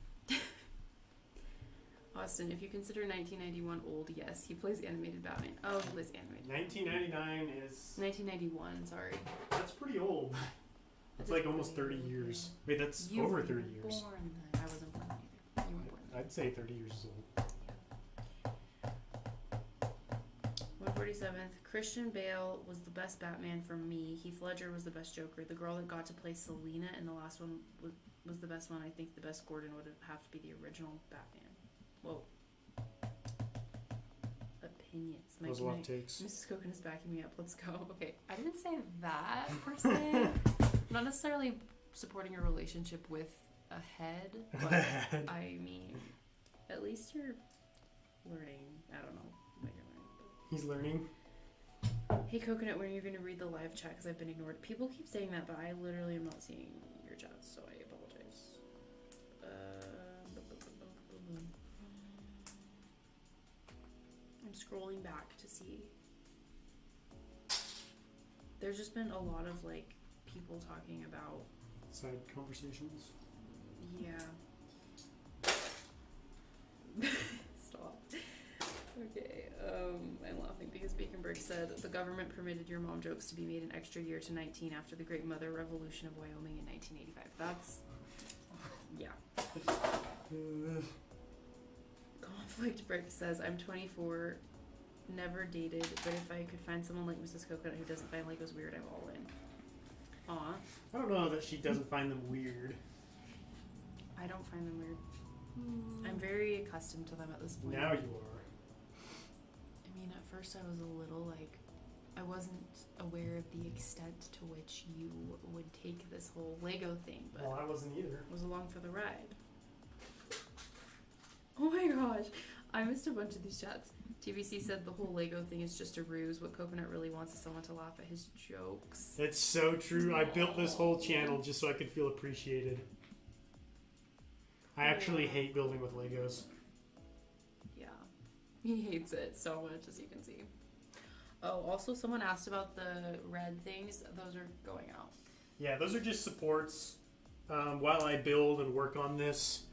Austin, if you consider 1991 old, yes. He plays animated Batman. Oh, he plays animated. 1999 is... 1991, sorry. That's pretty old. It's like almost 30 years. Wait, that's You over were 30 years. born then. I wasn't born either. You weren't born then. I'd say 30 years is old. 147th, Christian Bale was the best Batman for me. Heath Ledger was the best Joker. The girl that got to play Selena in the last one was the best one. I think the best Gordon would have to be the original Batman. Whoa. Opinions. Those love takes. Mrs. Coconut's backing me up. Let's go. Okay, I didn't say that per se. I'm not necessarily supporting a relationship with a head, but I mean, at least you're learning. I don't know what you're learning. But. He's learning. Hey Coconut, when are you going to read the live chat? Because I've been ignored. People keep saying that, but I literally am not seeing your chats, so I apologize. I'm scrolling back to see. There's just been a lot of like people talking about Side conversations. Yeah. Stop. Okay, I'm laughing because Bacon Brick said the government permitted your mom jokes to be made an extra year to 19 after the Great Mother Revolution of Wyoming in 1985. That's, yeah. Conflict Brick says, I'm 24, never dated, but if I could find someone like Mrs. Coconut who doesn't find Legos weird, I'm all in. Aw. I don't know that she doesn't find them weird. I don't find them weird. I'm very accustomed to them at this point. Now you are. I mean, at first I was a little like, I wasn't aware of the extent to which you would take this whole Lego thing, but Well, I wasn't either. was along for the ride. Oh my gosh, I missed a bunch of these chats. TBC said the whole Lego thing is just a ruse. What Coconut really wants is someone to laugh at his jokes. It's so true. I built this whole channel just so I could feel appreciated. I actually hate building with Legos. Yeah, he hates it so much, as you can see. Oh, also someone asked about the red things. Those are going out. Yeah, those are just supports while I build and work on this.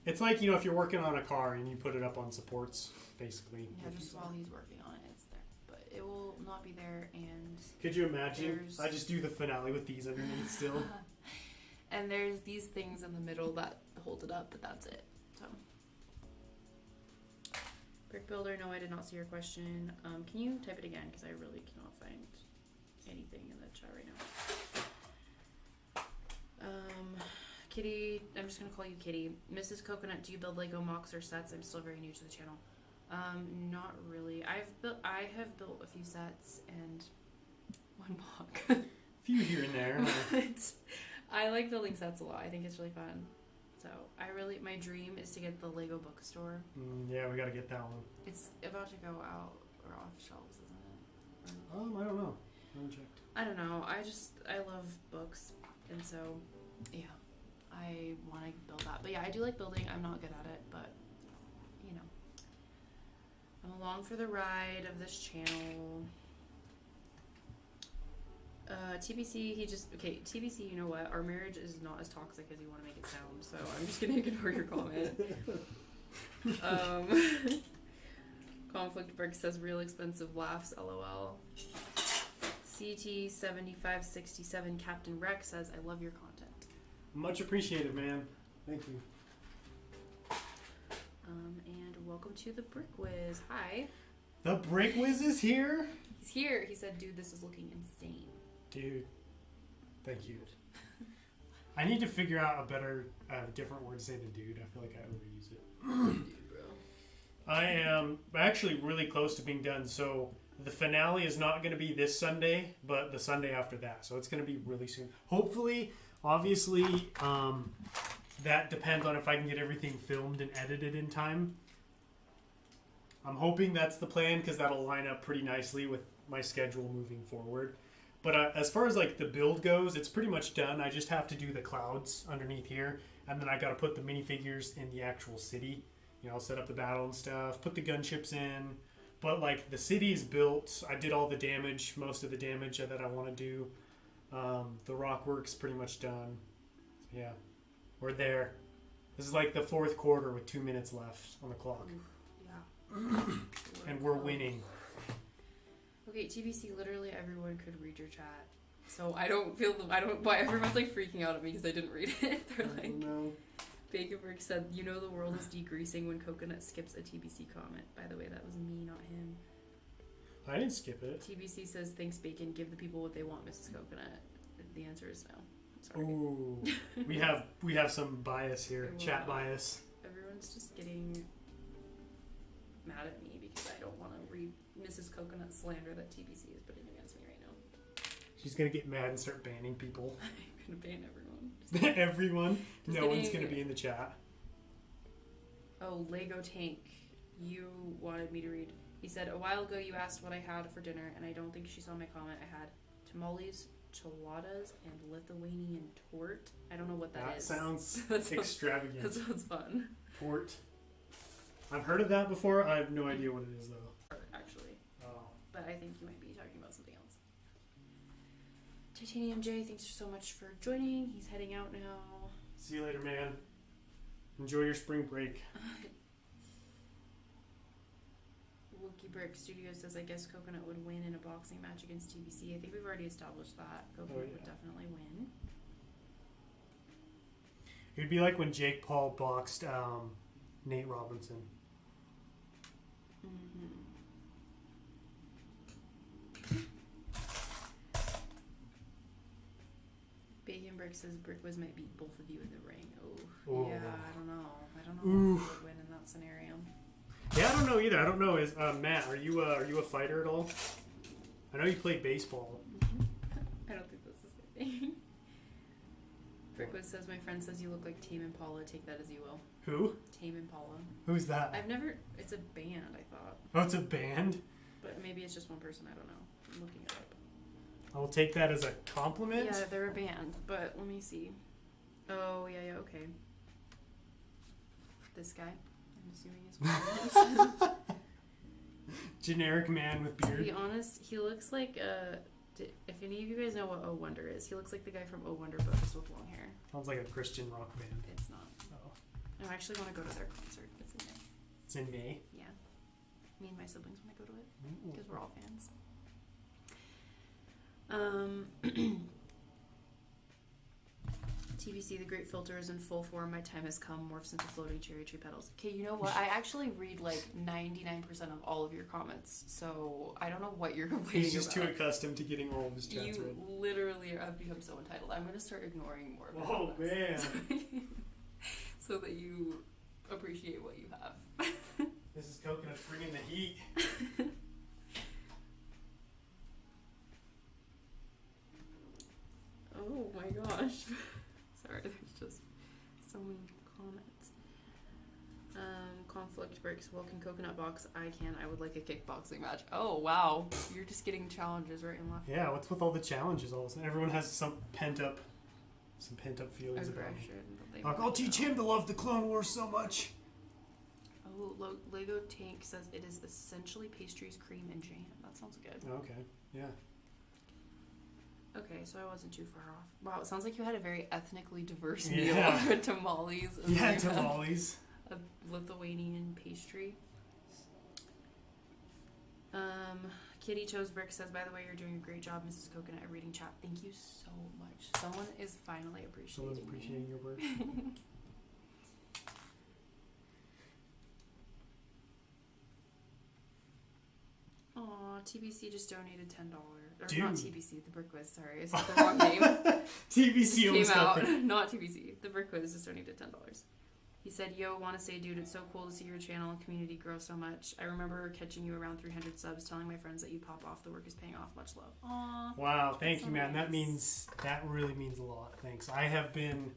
It's like, you know, if you're working on a car and you put it up on supports, basically. Yeah, just while he's working on it, it's there. But it will not be there, and... Could you imagine? There's- I just do the finale with these underneath still. And there's these things in the middle that hold it up, but that's it. So... Brick Builder, no, I did not see your question. Can you type it again? Because I really cannot find anything in the chat right now. Kitty, I'm just gonna call you Kitty. Mrs. Coconut, do you build Lego mocks or sets? I'm still very new to the channel. Not really. I have built a few sets and one mock. A few here and there. But I like building sets a lot. I think it's really fun. So my dream is to get the Lego bookstore. Yeah, we gotta get that one. It's about to go out or off shelves, isn't it? Or, I don't know. I haven't checked. I don't know. I love books, and so yeah, I want to build that. But yeah, I do like building. I'm not good at it, but you know, I'm along for the ride of this channel. TBC, TBC, you know what? Our marriage is not as toxic as you want to make it sound, so I'm just gonna ignore your comment. Conflict Brick says real expensive laughs, lol. CT7567 Captain Rex says, I love your content. Much appreciated, man. Thank you. And welcome to the Brick Whiz. Hi. The Brick Whiz is here? He's here. He said, dude, this is looking insane. Dude, thank you. I need to figure out a better, different word to say than dude. I feel like I overuse it. Dude, bro. I am actually really close to being done. So the finale is not going to be this Sunday, but the Sunday after that. So it's going to be really soon. Hopefully, obviously, that depends on if I can get everything filmed and edited in time. I'm hoping that's the plan because that'll line up pretty nicely with my schedule moving forward. But as far as like the build goes, it's pretty much done. I just have to do the clouds underneath here, and then I got to put the minifigures in the actual city. You know, set up the battle and stuff, put the gunships in. But like the city is built. I did all the damage, most of the damage that I want to do. The rock work's pretty much done. So yeah, we're there. This is like the fourth quarter with 2 minutes left on the clock. Yeah. And we're winning. Okay, TBC, literally everyone could read your chat. So I don't why everyone's like freaking out at me because I didn't read it. They're like, no. Baconberg said, you know the world is degreasing when Coconut skips a TBC comment. By the way, that was me, not him. I didn't skip it. TBC says, thanks Bacon, give the people what they want, Mrs. Coconut. The answer is no. I'm sorry. Ooh. we have some bias here. Chat bias. Everyone's just getting mad at me because I don't want to read Mrs. Coconut slander that TBC is putting against me right now. She's gonna get mad and start banning people. I'm gonna ban everyone. Everyone? Just No one's gonna be in the chat. Oh, Lego Tank. You wanted me to read. He said, a while ago you asked what I had for dinner, and I don't think she saw my comment. I had tamales, chiladas, and Lithuanian tort. I don't know what that is. Sounds That sounds extravagant. That sounds fun. Tort. I've heard of that before. I have no idea what it is, though. Actually. Oh. But I think you might be talking about something else. Titanium J, thanks so much for joining. He's heading out now. See you later, man. Enjoy your spring break. Wookie Brick Studio says, I guess Coconut would win in a boxing match against TBC. I think we've already established that. Coconut would definitely win. It would be like when Jake Paul boxed Nate Robinson. Mm-hmm. Bacon Brick says Brickwiz might beat both of you in the ring. Oh, yeah, I don't know. I don't know who would win in that scenario. Yeah, I don't know either. I don't know. Is Matt, are you a fighter at all? I know you played baseball. I don't think that's the same thing. Brickwiz says, my friend says you look like Tame Impala. Take that as you will. Who? Tame Impala. Who's that? I've never... It's a band, I thought. Oh, it's a band? But maybe it's just one person. I don't know. I'm looking it up. I'll take that as a compliment. Yeah, they're a band, but let me see. Oh, yeah, okay. This guy, I'm assuming is one. Generic man with To beard. be honest, he looks like if any of you guys know what Oh Wonder is, he looks like the guy from Oh Wonder, but just with long hair. Sounds like a Christian rock band. It's not. Oh. I actually want to go to their concert. It's in May. It's in May? Yeah. Me and my siblings want to go to it Ooh. because we're all fans. TBC, the Great Filter is in full form. My time has come. Morphs into floating cherry tree petals. Okay, you know what? I actually read like 99% of all of your comments, so I don't know what you're complaining He's just about. too accustomed to getting all of his chats read. You literally have become so entitled. I'm going to start ignoring more of your Oh, comments. man. So that you appreciate what you have. This is Coconut bringing the heat. Oh my gosh. Sorry, there's just so many comments. Conflict breaks. Well, can Coconut box? I can. I would like a kickboxing match. Oh, wow. You're just getting challenges right and left. Yeah, what's with all the challenges all of a sudden? Everyone has some pent up feelings about me. Like, I'll teach him to love the Clone Wars so much. Oh, Lego Tank says it is essentially pastries, cream, and jam. That sounds good. Okay, yeah. Okay, so I wasn't too far off. Wow, it sounds like you had a very ethnically diverse Yeah. meal with tamales. And Yeah, like tamales. A Lithuanian pastry. Kitty Chose Brick says, by the way, you're doing a great job, Mrs. Coconut, at reading chat. Thank you so much. Someone is finally appreciating Someone's appreciating your work. Aw, TBC just donated $10. Or Dude. not TBC, the Brickwiz, sorry. I said the wrong name. TBC Came almost got out. the... Not TBC. The Brickwiz just donated $10. He said, yo, want to say, dude, it's so cool to see your channel and community grow so much. I remember catching you around 300 subs, telling my friends that you pop off. The work is paying off. Much love. Aww. Wow, thank so you, man. nice. That really means a lot. Thanks. I've been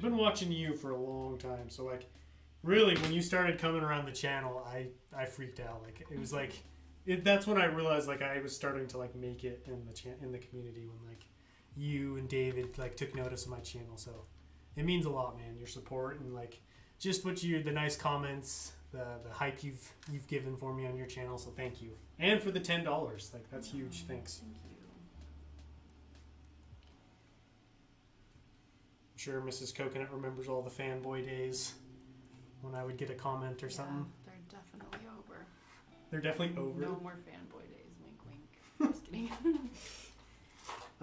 watching you for a long time, so like really, when you started coming around the channel, I freaked out. Like it was like, that's when I realized like I was starting to like make it in the community when like you and David like took notice of my channel. So it means a lot, man. Your support and like just the nice comments, the hype you've given for me on your channel. So thank you, and for the $10. Like that's huge. Thanks. Thank you. I'm sure Mrs. Coconut remembers all the fanboy days when I would get a comment or something. They're definitely over. They're definitely over. No more fanboy days. Wink, wink.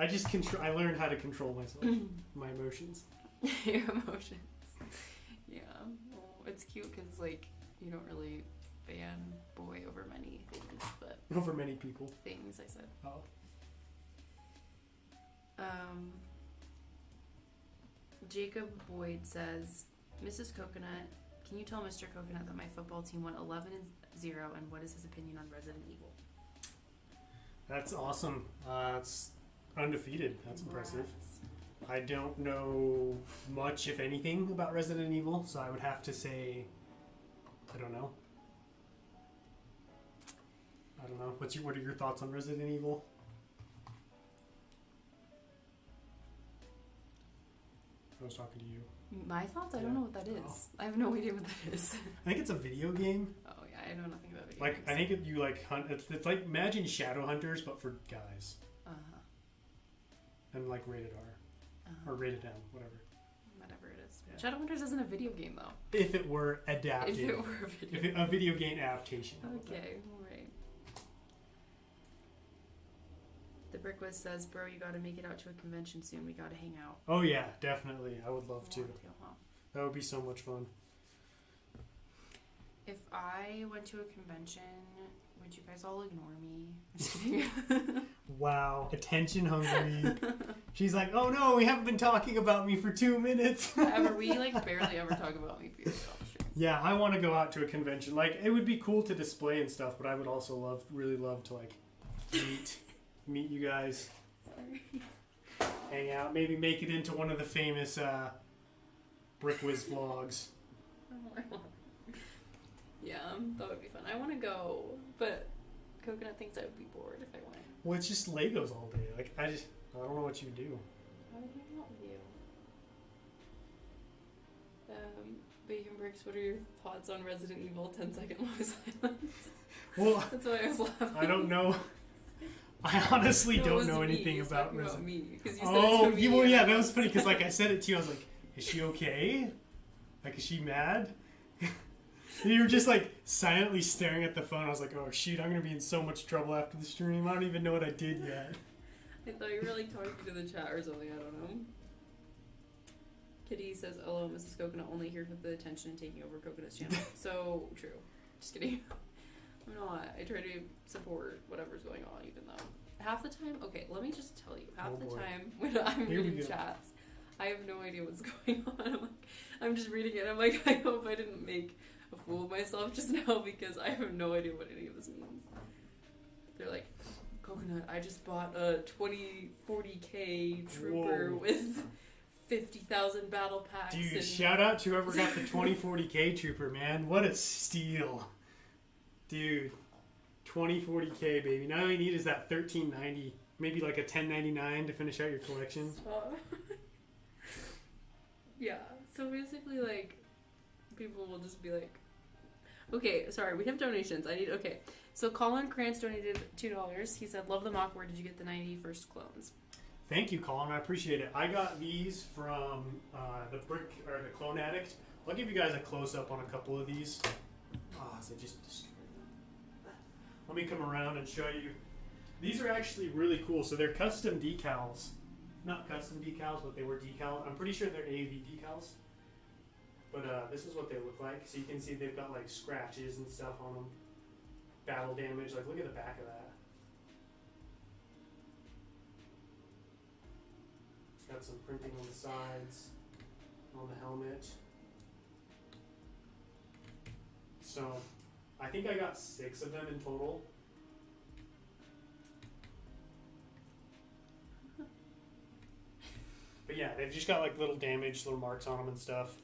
Just kidding. I learned how to control myself, my emotions. Your emotions. Yeah. Well, it's cute because like you don't really fanboy over many things, but Over many people. things I said. Oh. Jacob Boyd says, Mrs. Coconut, can you tell Mr. Coconut that my football team went 11-0 and what is his opinion on Resident Evil? That's awesome. It's undefeated. That's impressive. Congrats. I don't know much, if anything, about Resident Evil, so I would have to say, I don't know. What are your thoughts on Resident Evil? I was talking to you. My thoughts? I Yeah. don't know what that is. Oh. I have no idea what that is. I think it's a video game. Oh yeah, I know nothing about video Like games. I think you like hunt. It's like imagine Shadowhunters, but for guys, Uh-huh. and like rated R Uh-huh. or rated M, whatever. Whatever it is. Yeah. Shadowhunters isn't a video game though. If it were adapted, If it were a video a video game adaptation. Okay, alright. The Brickwiz says, bro, you gotta make it out to a convention soon. We gotta hang out. Oh yeah, definitely. I would love to. Huh? That would be so much fun. If I went to a convention, would you guys all ignore me? I'm just kidding. Wow, attention hungry. She's like, oh no, we haven't been talking about me for 2 minutes. We like barely ever talk about me. Period. Yeah, I want to go out to a convention. Like, it would be cool to display and stuff, but I would also really love to like meet you guys, Sorry. hang out, maybe make it into one of the famous Brickwiz vlogs. Yeah, that would be fun. I want to go, but Coconut thinks I would be bored if I went. Well, it's just Legos all day. Like, I don't know what you do. I would hang out with you. Bacon Bricks, what are your thoughts on Resident Evil 10-second low silence? Well, That's why I was laughing. I don't know. I honestly No, it don't was know me. anything He was about talking Resident me, 'cause you said Oh, it to me. well, yeah, that was funny because like I said it to you. I was like, is she okay? Like, is she mad? And you were just like silently staring at the phone. I was like, oh shoot, I'm gonna be in so much trouble after the stream. I don't even know what I did yet. I thought you were like talking to the chat or something. I don't know. Kitty says, "Hello, Mrs. Coconut, only here for the attention and taking over Coconut's channel." So true. Just kidding. I'm not. I try to support whatever's going on, even though half the time. Okay, let me just tell you. Half the time when I'm Here we reading go. chats, I have no idea what's going on. I'm just reading it. I'm like, I hope I didn't make a fool of myself just now because I have no idea what any of this means. They're like, Coconut, I just bought a 40K trooper Whoa. with 50,000 battle packs. Dude, and shout out to whoever got the 2040K trooper, man. What a steal. Dude, 2040K, baby. Now all you need is that 1390, maybe like a 1099 to finish out your collection. Yeah, so basically, like, people will just be like, okay, sorry, we have donations. Okay. So Colin Krantz donated $2. He said, love the mock. Where did you get the 91st clones? Thank you, Colin. I appreciate it. I got these from the Clone Addict. I'll give you guys a close-up on a couple of these. So just destroyed them. Let me come around and show you. These are actually really cool. So they're custom decals. Not custom decals, but they were decal. I'm pretty sure they're AV decals. But this is what they look like. So you can see they've got like scratches and stuff on them. Battle damage. Like, look at the back of that. Got some printing on the sides, on the helmet. So, I think I got 6 of them in total. But yeah, they've just got like little damage, little marks on them and stuff.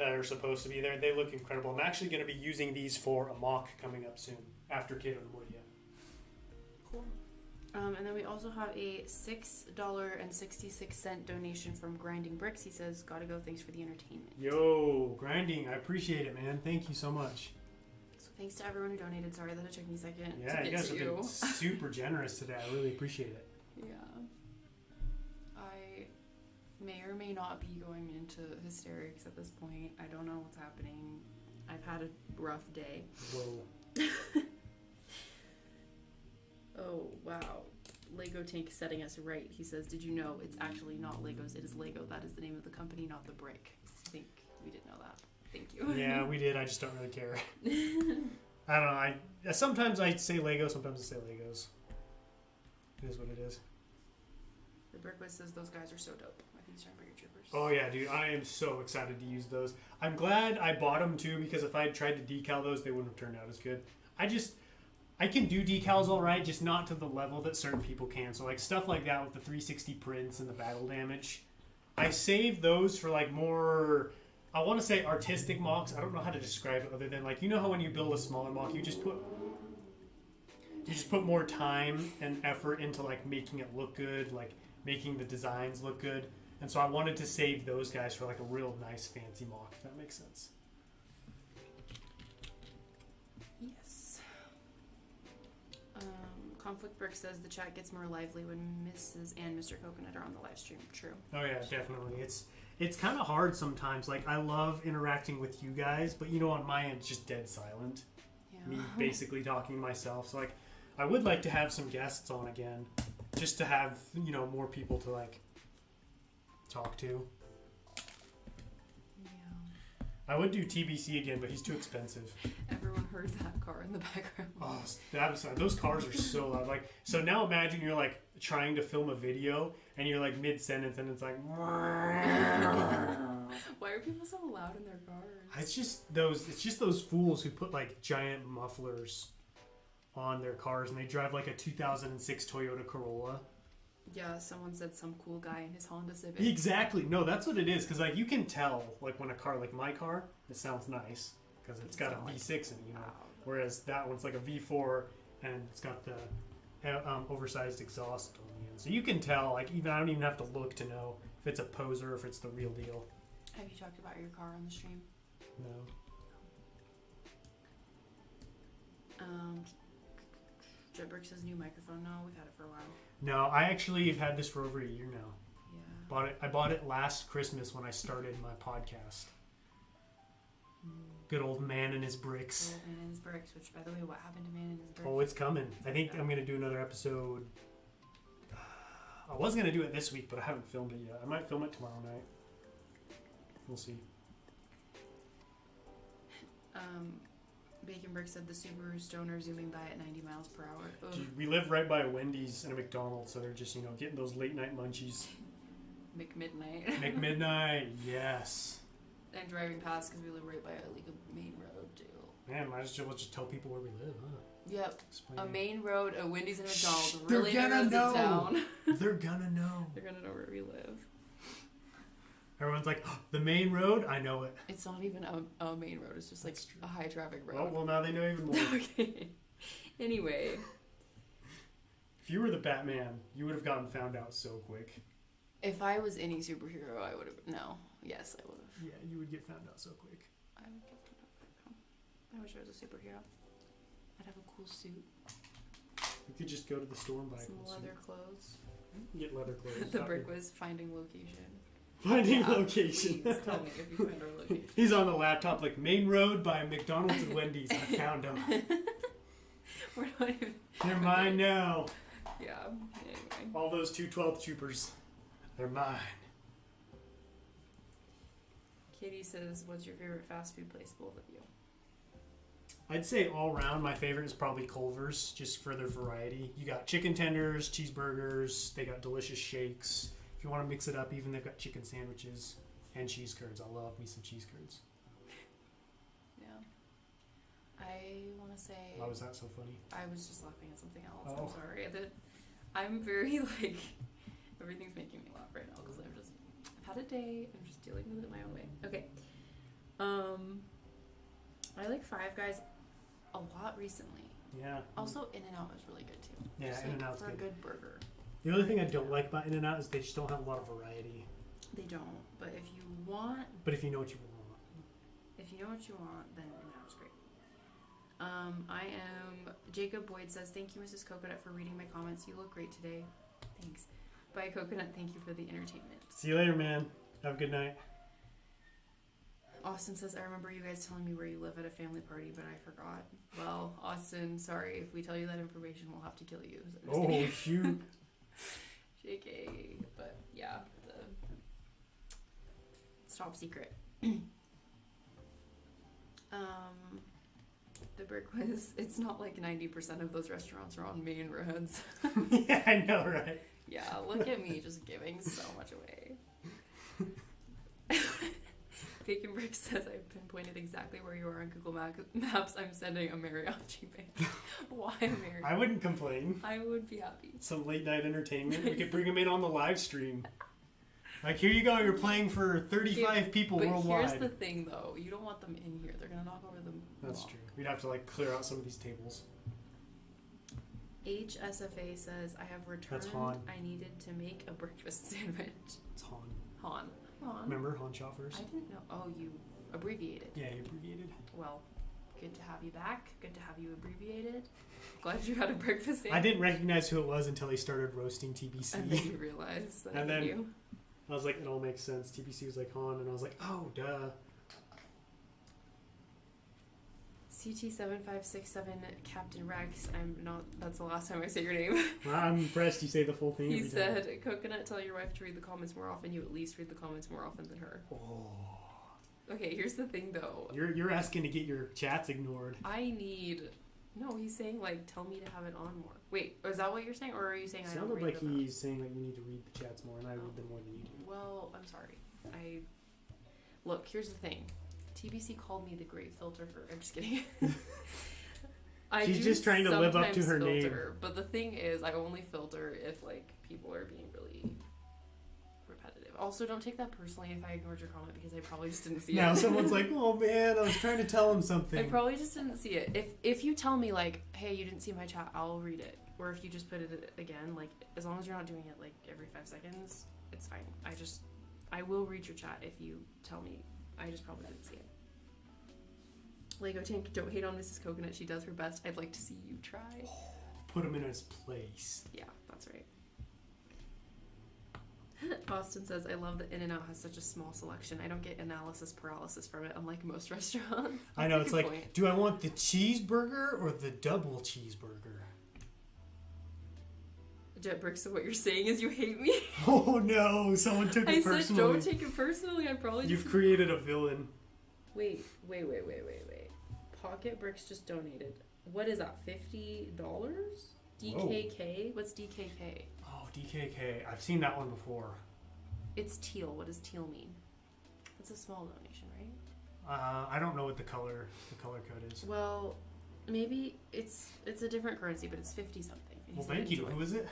that are supposed to be there. They look incredible. I'm actually going to be using these for a mock coming up soon after Cato Neimoidia. Cool. And then we also have a $6.66 donation from Grinding Bricks. He says, "Gotta go. Thanks for the entertainment." Yo, Grinding. I appreciate it, man. Thank you so much. So thanks to everyone who donated. Sorry that it took me a second Yeah, to you get guys to have you. been super generous today. I really appreciate it. Yeah. I may or may not be going into hysterics at this point. I don't know what's happening. I've had a rough day. Whoa. Oh, wow. Lego Tank setting us right. He says, "Did you know it's actually not Legos, it is Lego. That is the name of the company, not the brick." I think we did know that. Thank you. Yeah, we did. I just don't really care. I don't know. Sometimes I say Lego, sometimes I say Legos. It is what it is. The Brickwiz says those guys are so dope. I think he's trying to bring your troopers. Oh yeah, dude. I am so excited to use those. I'm glad I bought them too, because if I had tried to decal those, they wouldn't have turned out as good. I can do decals all right, just not to the level that certain people can. So like stuff like that with the 360 prints and the battle damage, I save those for like more, I want to say artistic mocks. I don't know how to describe it other than like, you know how when you build a smaller mock, you just put more time and effort into like making it look good, like making the designs look good. And so I wanted to save those guys for like a real nice fancy mock, if that makes sense. Yes. Conflict Brick says the chat gets more lively when Mrs. and Mr. Coconut are on the live stream. True. Oh yeah, definitely. It's kind of hard sometimes. Like I love interacting with you guys, but you know, on my end, it's just dead silent. Yeah. Me basically talking to myself. So like, I would like to have some guests on again, just to have, you know, more people to like talk to. Yeah. I would do TBC again, but he's too expensive. Everyone heard that car in the background. Oh, those cars are so loud. Like, so now imagine you're like trying to film a video and you're like mid sentence and it's like. Why are people so loud in their cars? It's just those fools who put like giant mufflers on their cars and they drive like a 2006 Toyota Corolla. Yeah, someone said some cool guy in his Honda Civic. Exactly. No, that's what it is. Because like you can tell, like when a car, like my car, it sounds nice because it's got a V6 in it, you know. Wow. Whereas that one's like a V4 and it's got the oversized exhaust on the end. So you can tell. Like I don't even have to look to know if it's a poser or if it's the real deal. Have you talked about your car on the stream? No. Jetbrick says new microphone. No, we've had it for a while. No, I actually have had this for over a year now. Yeah. I bought it last Christmas when I started my podcast. Good old Man and His Bricks. Man and His Bricks, which, by the way, what happened to Man and His Bricks? Oh, it's coming. I think I'm going to do another episode. I was going to do it this week, but I haven't filmed it yet. I might film it tomorrow night. We'll see. Bacon Brick said the Subaru Stoner zooming by at 90 miles per hour. Dude, we live right by a Wendy's and a McDonald's, so they're just, you know, getting those late night munchies. McMidnight. McMidnight, yes. And driving past because we live right by a main road too. Man, might as well just tell people where we live, huh? Yep. Explain A it. main road, a Wendy's and a McDonald's. They're Really gonna narrows know. the town. They're gonna know. They're gonna know where we live. Everyone's like, oh, the main road? I know it. It's not even a main road. It's just like a high traffic road. Well, now they know even more. Okay. Anyway. If you were the Batman, you would have gotten found out so quick. If I was any superhero, I would have. No. Yes, I would have. Yeah, you would get found out so quick. I would get found out. I wish I was a superhero. I'd have a cool suit. You could just go to the store and buy Some a cool leather suit. clothes. Get leather clothes. The brick was finding location. Finding Yeah, location. Please tell me if you find our location. He's on the laptop like, main road by McDonald's and Wendy's. I found them. Where do I even... They're mine now. Yeah, anyway. All those 212 troopers. They're mine. Katie says, what's your favorite fast food place, both of you? I'd say all around, my favorite is probably Culver's, just for their variety. You got chicken tenders, cheeseburgers, they got delicious shakes. If you want to mix it up, even they've got chicken sandwiches and cheese curds. I love me some cheese curds. Yeah. I want to say... Why was that so funny? I was just laughing at something else. Oh. I'm sorry. I'm very, like... Everything's making me laugh right now because I've had a day. I'm just dealing with it my own way. Okay. I like Five Guys a lot recently. Yeah. Also, In-N-Out is really good too. Yeah, Just, In-N-Out's for good. a good burger. The only thing I don't like about In-N-Out is they just don't have a lot of variety. They don't, but if you want, But if you know what you want. then In-N-Out's great. I am Jacob Boyd says, "Thank you, Mrs. Coconut, for reading my comments. You look great today." Thanks. Bye, Coconut. Thank you for the entertainment. See you later, man. Have a good night. Austin says, "I remember you guys telling me where you live at a family party, but I forgot." Well, Austin, sorry. If we tell you that information, we'll have to kill you. So I'm just kidding. Shoot. JK. But yeah, it's top secret. The brick was, it's not like 90% of those restaurants are on main roads. Yeah, I know, right? Yeah, look at me just giving so much away. Bacon Brick says, "I've pinpointed exactly where you are on Google Maps. I'm sending a mariachi band." Why a mariachi? I wouldn't complain. I would be happy. Some late night entertainment. We could bring them in on the live stream. Like, here you go. You're playing for 35 people but worldwide. Here's the thing, though. You don't want them in here. They're gonna knock over the That's wall. true. We'd have to like clear out some of these tables. HSFA says, "I have returned. That's Han. I needed to make a breakfast sandwich." It's Han. Han. Han. Remember Han Schaffers? I didn't know. Oh, you abbreviated. Yeah, he abbreviated. Well, good to have you back. Good to have you abbreviated. Glad you had a breakfast sandwich. I didn't recognize who it was until he started roasting TBC. And then you realized that And then- you. I was like, it all makes sense. TBC was like Han, and I was like, oh, duh. CT7567 Captain Rex. I'm not. That's the last time I say your name. I'm impressed you say the full thing He every said, time. "Coconut, tell your wife to read the comments more often. You at least read the comments more often than her." Oh. Okay, here's the thing though. You're asking to get your chats ignored. I need. No, he's saying like, tell me to have it on more. Wait, is that what you're saying, or are you saying I don't Sounded read like them? he's saying that you need to read the chats more, and I read them more than you do. Well, I'm sorry. Look. Here's the thing. TBC called me the great filter for. I'm just kidding. She's do just trying to live up to her sometimes name. filter, but the thing is, I only filter if like people are being really repetitive. Also, don't take that personally if I ignored your comment because I probably just didn't see Now it. someone's like, oh man, I was trying to tell him I something. probably just didn't see it. If you tell me like, hey, you didn't see my chat, I'll read it. Or if you just put it again, like as long as you're not doing it like every 5 seconds, it's fine. I will read your chat if you tell me. I just probably didn't see it. Lego Tank, don't hate on Mrs. Coconut. She does her best. I'd like to see you try. Put him in his place. Yeah, that's right. Austin says, "I love that In-N-Out has such a small selection. I don't get analysis paralysis from it, unlike most restaurants." I know, That's it's a good like, point. do I want the cheeseburger or the double cheeseburger? Jetbrick, so what you're saying is you hate me? Oh no, someone took I it said personally. don't take it personally. I probably You've just... created a villain. Wait. Pocket Bricks just donated. What is that, $50? DKK? What's DKK? Oh, DKK. I've seen that one before. It's teal. What does teal mean? It's a small donation, right? I don't know what the color code is. Well, maybe it's a different currency, but it's 50 something. And he Well, said thank you. enjoy. Who is it?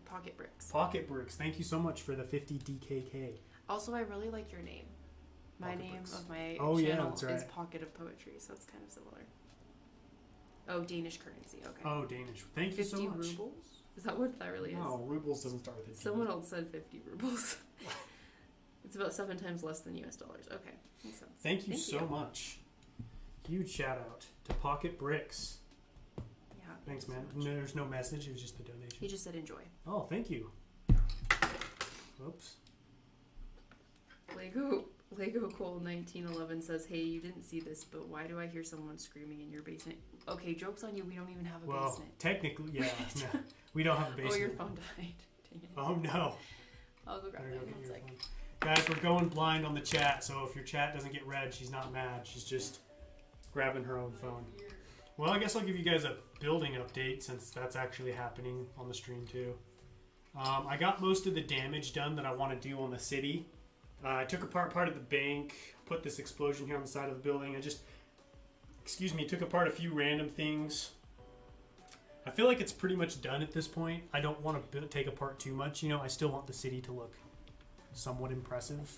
Pocket Bricks. Pocket Bricks. Thank you so much for the 50 DKK. Also, I really like your name. My Pocket name Bricks. of my Oh, yeah, channel that's right. is Pocket of Poetry, so it's kind of similar. Oh, Danish currency. Okay. Oh, Danish. Thank you so 50 much. rubles? Is that what that really is? No, rubles doesn't start with a T. Someone else said 50 rubles. It's about 7 times less than US dollars. Okay, makes sense. Thank you so much. Huge shout out to Pocket Bricks. Yeah. Thanks, so man. much. No, there's no message. It was just a donation. He just said enjoy. Oh, thank you. Oops. Lego Cole 1911 says, "Hey, you didn't see this, but why do I hear someone screaming in your basement?" Okay, joke's on you. We don't even have a Well, basement. technically, yeah. No, we don't have a basement. Oh, your phone died. Dang it. Oh, no. I'll go grab Better it. go get One your sec. phone. Guys, we're going blind on the chat, so if your chat doesn't get read, she's not mad. She's just grabbing her own phone. Well, I guess I'll give you guys a building update since that's actually happening on the stream too. I got most of the damage done that I want to do on the city. I took apart part of the bank, put this explosion here on the side of the building. I just, took apart a few random things. I feel like it's pretty much done at this point. I don't want to take apart too much. I still want the city to look somewhat impressive,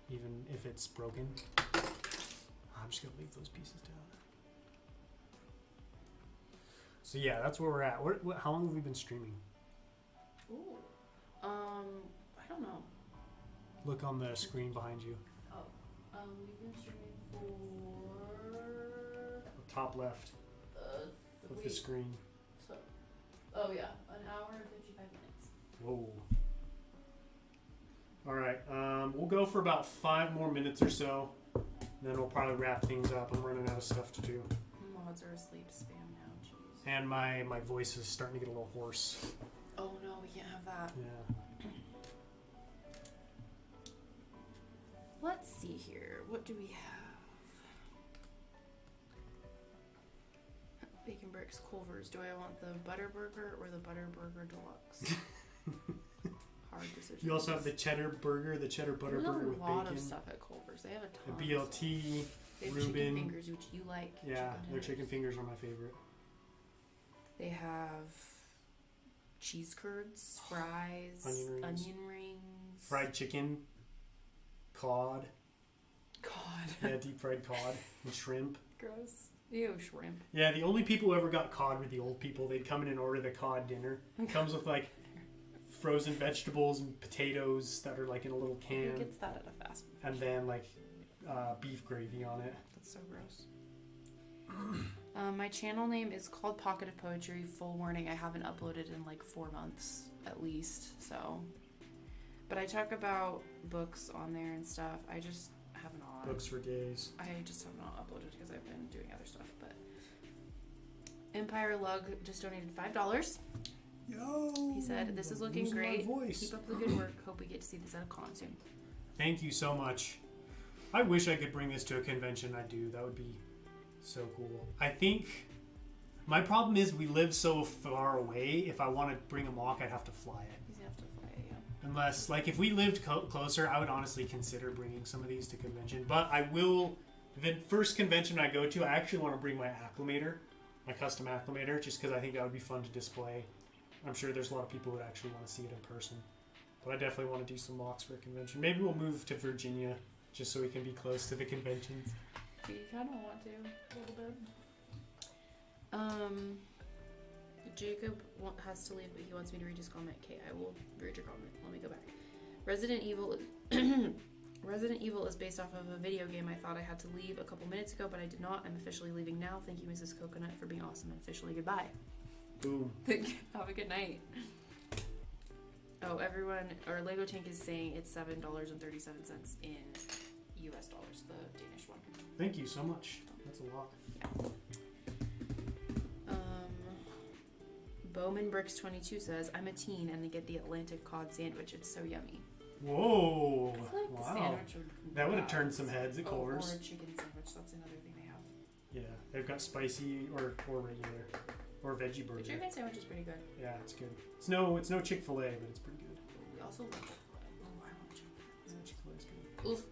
even if it's broken. So yeah, that's where we're at. How long have we been streaming? Ooh. I don't know. Look on the screen behind you. Oh. We've been streaming for The top left of the screen. So, oh yeah, an hour and 55 minutes. Whoa. All right. We'll go for about 5 more minutes or so. Then we'll probably wrap things up. I'm running out of stuff to do. Mods are asleep. Spam now. Jeez. And my voice is starting to get a little hoarse. Oh no, we can't have that. Yeah. Let's see here. What do we have? Bacon Bricks Culver's. Do I want the Butter Burger or the Butter Burger Deluxe? Hard decision. You also have the cheddar burger, the cheddar butter burger with bacon. There's a lot of stuff at Culver's. They have a ton. The BLT, they have Reuben. chicken fingers, which you like. Yeah, their chicken fingers are my favorite. They have cheese curds, fries, onion rings, fried chicken, cod. Cod. Yeah, deep fried cod and shrimp. Gross. Ew, shrimp. Yeah, the only people who ever got cod were the old people. They'd come in and order the cod dinner. It comes with like frozen vegetables and potatoes that are like in a little can. Who gets that at a fast food? And then like beef gravy on it. That's so gross. My channel name is called Pocket of Poetry. Full warning, I haven't uploaded in like 4 months at least. So, but I talk about books on there and stuff. I just have not. Books for days. I just have not uploaded because I've been doing other stuff. But Empire Lug just donated $5. Yo! He said, "This is looking great. Keep up the good work. Hope we get to see this at a con soon." Thank you so much. I wish I could bring this to a convention. I do. That would be so cool. I think my problem is we live so far away. If I want to bring a mock, I'd have to fly it. You have to fly it, yeah. Unless, like, if we lived closer, I would honestly consider bringing some of these to convention. But I will. The first convention I go to, I actually want to bring my acclimator, my custom acclimator, just because I think that would be fun to display. I'm sure there's a lot of people who would actually want to see it in person. But I definitely want to do some mocks for a convention. Maybe we'll move to Virginia just so we can be close to the conventions. You kind of want to a little bit. Jacob has to leave, but he wants me to read his comment. Okay, I will read your comment. Let me go back. Resident Evil is based off of a video game. I thought I had to leave a couple minutes ago, but I did not. I'm officially leaving now. Thank you, Mrs. Coconut, for being awesome, and officially goodbye. Boom. Have a good night. Oh, everyone, or Lego Tank is saying it's $7.37 in US dollars, the Danish one. Thank you so much. That's a lot. Yeah. Bowman Bricks 22 says, "I'm a teen and I get the Atlantic cod sandwich. It's so yummy." Whoa! I feel like the Wow. sandwich That would have turned some heads at Or Culver's. a chicken sandwich. That's another thing they have. Yeah, they've got spicy or regular or veggie burger. The chicken sandwich is pretty good. Yeah, it's good. It's no Chick-fil-A, but it's pretty good. We also love Chick-fil-A. Oh, I want Chick-fil-A. Chick-fil-A's good. Oof.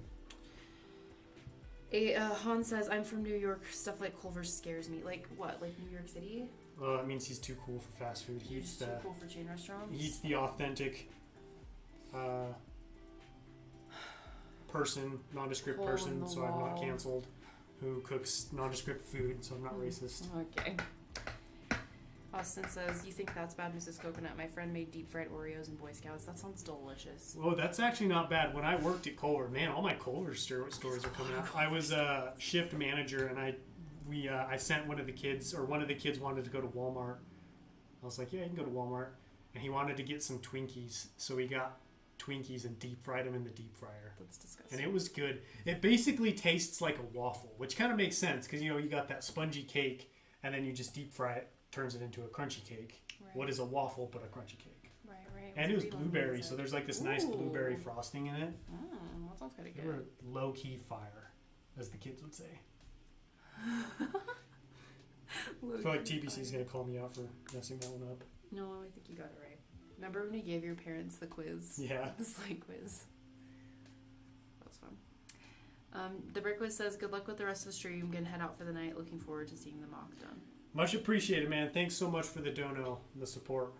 Han says, "I'm from New York. Stuff like Culver's scares me." Like what? Like New York City? Well, that means he's too cool for fast food. He You're eats just too cool for chain restaurants? He eats the authentic person, nondescript Hole in person, the so I'm not wall. canceled, who cooks nondescript food, so I'm not racist. Okay. Austin says, "You think that's bad, Mrs. Coconut? My friend made deep fried Oreos and Boy Scouts. That sounds delicious." Oh, that's actually not bad. When I worked at Culver, man, all my Culver stores are coming out. I was a shift manager, and I sent one of the kids wanted to go to Walmart. I was like, yeah, you can go to Walmart. And he wanted to get some Twinkies, so we got Twinkies and deep fried them in the deep fryer. That's disgusting. And it was good. It basically tastes like a waffle, which kind of makes sense because, you got that spongy cake, and then you just deep fry it, turns it into a crunchy cake. Right. What is a waffle but a crunchy cake? Right. And it was Real blueberry, music. so there's like this nice blueberry Ooh. frosting in it. That sounds kind of They good. were low-key fire, as the kids would say. I feel like TBC is going to call me out for messing that one up. No, I think you got it right. Remember when you gave your parents the quiz? Yeah. The slide quiz. That was fun. The Brickwiz says, "Good luck with the rest of the stream. Gonna head out for the night. Looking forward to seeing the mock done." Much appreciated, man. Thanks so much for the dono and the support.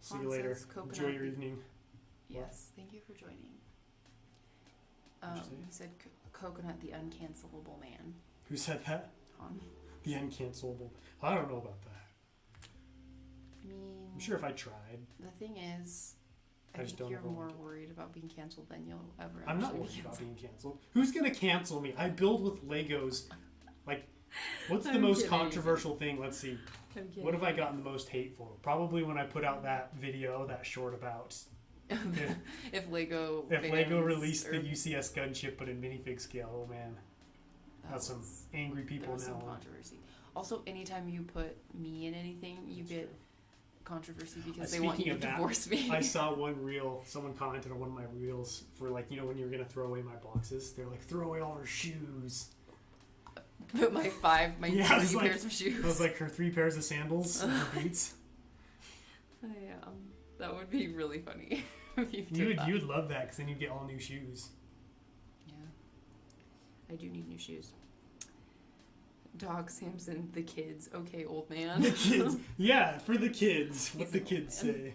See you later. Says, "Coconut." Enjoy your evening. Yes, thank you for joining. What'd you say? He said, "Coconut, the uncancelable man." Who said that? Han. The uncancelable. I don't know about that. I mean, I'm sure if I tried. the thing is, I just think don't you're ever more want to. worried about being canceled than you'll ever. I'm not actually worried be about canceled. being canceled. Who's gonna cancel me? I build with Legos. Like, what's the I'm most kidding. controversial thing? Let's see. I'm kidding. What have I gotten the most hate for? Probably when I put out that video, that short about if Lego released the or- UCS gunship but in minifig scale. Oh man, that that's some was- angry people there was now. some controversy. Also, anytime you put me in anything, you That's get true. controversy because they want Speaking you to of that, divorce me. I saw one reel. Someone commented on one of my reels for like, you know, when you're gonna throw away my boxes. They're like, throw away all her shoes. Put my Yeah, I was few like- pairs of shoes. I was like, her 3 pairs of sandals and her boots. That would be really funny if you did that. You would love that because then you'd get all new shoes. Yeah. I do need new shoes. Dog Samson, the kids. Okay, old man. The kids, yeah, for the kids. What He's the an kids old man. say?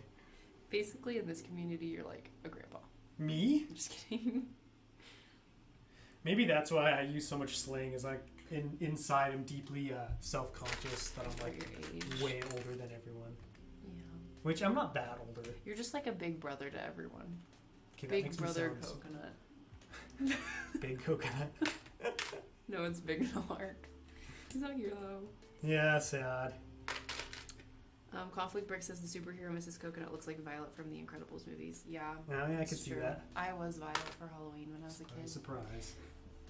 Basically, in this community, you're like a grandpa. Me? I'm just kidding. Maybe that's why I use so much slang. Is like inside I'm deeply self-conscious that I'm For like your age. way older than everyone. Yeah. Which I'm not that older. You're just like a big brother to everyone. Okay, that Big makes me brother sound coconut. big coconut. No, it's Big Lark. He's not here though. Yeah, sad. Conflict Brick says the superhero Mrs. Coconut looks like Violet from the Incredibles movies. Yeah. Oh, yeah, I it's could see true. that. I was Violet for Halloween when I was a kid. Surprise.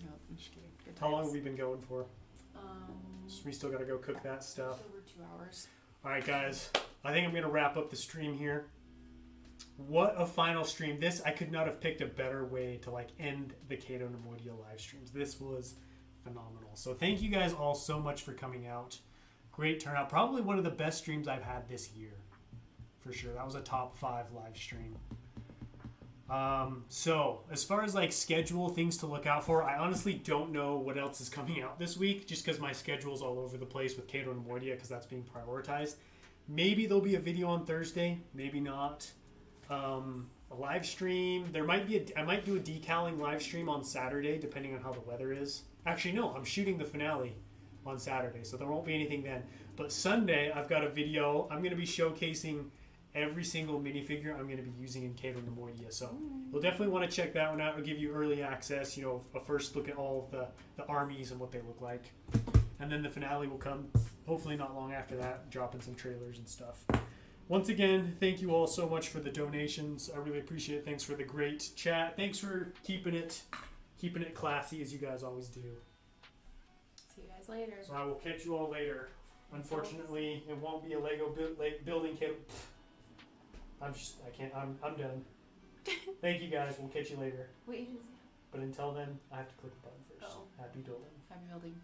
Yep. Just kidding. Good How long times. have we been going for? So we still gotta go cook that stuff. Over 2 hours. Alright guys, I think I'm gonna wrap up the stream here. What a final stream. This, I could not have picked a better way to like end the Cato Neimoidia live streams. This was phenomenal. So thank you guys all so much for coming out. Great turnout. Probably one of the best streams I've had this year. For sure. That was a top 5 live stream. So as far as like schedule, things to look out for, I honestly don't know what else is coming out this week just because my schedule's all over the place with Cato Neimoidia because that's being prioritized. Maybe there'll be a video on Thursday, maybe not. A live stream. There might be I might do a decaling live stream on Saturday depending on how the weather is. Actually, no, I'm shooting the finale on Saturday, so there won't be anything then. But Sunday, I've got a video. I'm going to be showcasing every single minifigure I'm going to be using in Cato Neimoidia. So you'll definitely want to check that one out. It'll give you early access, you know, a first look at all of the armies and what they look like. And then the finale will come, hopefully not long after that, dropping some trailers and stuff. Once again, thank you all so much for the donations. I really appreciate it. Thanks for the great chat. Thanks for keeping it classy as you guys always do. See you guys later. So I will catch you all later. Unfortunately, it won't be a Lego building kit. I'm done. Thank you guys. We'll catch you later. Wait, you didn't say But until then, I have to click the button first. Oh. Happy building. happy building.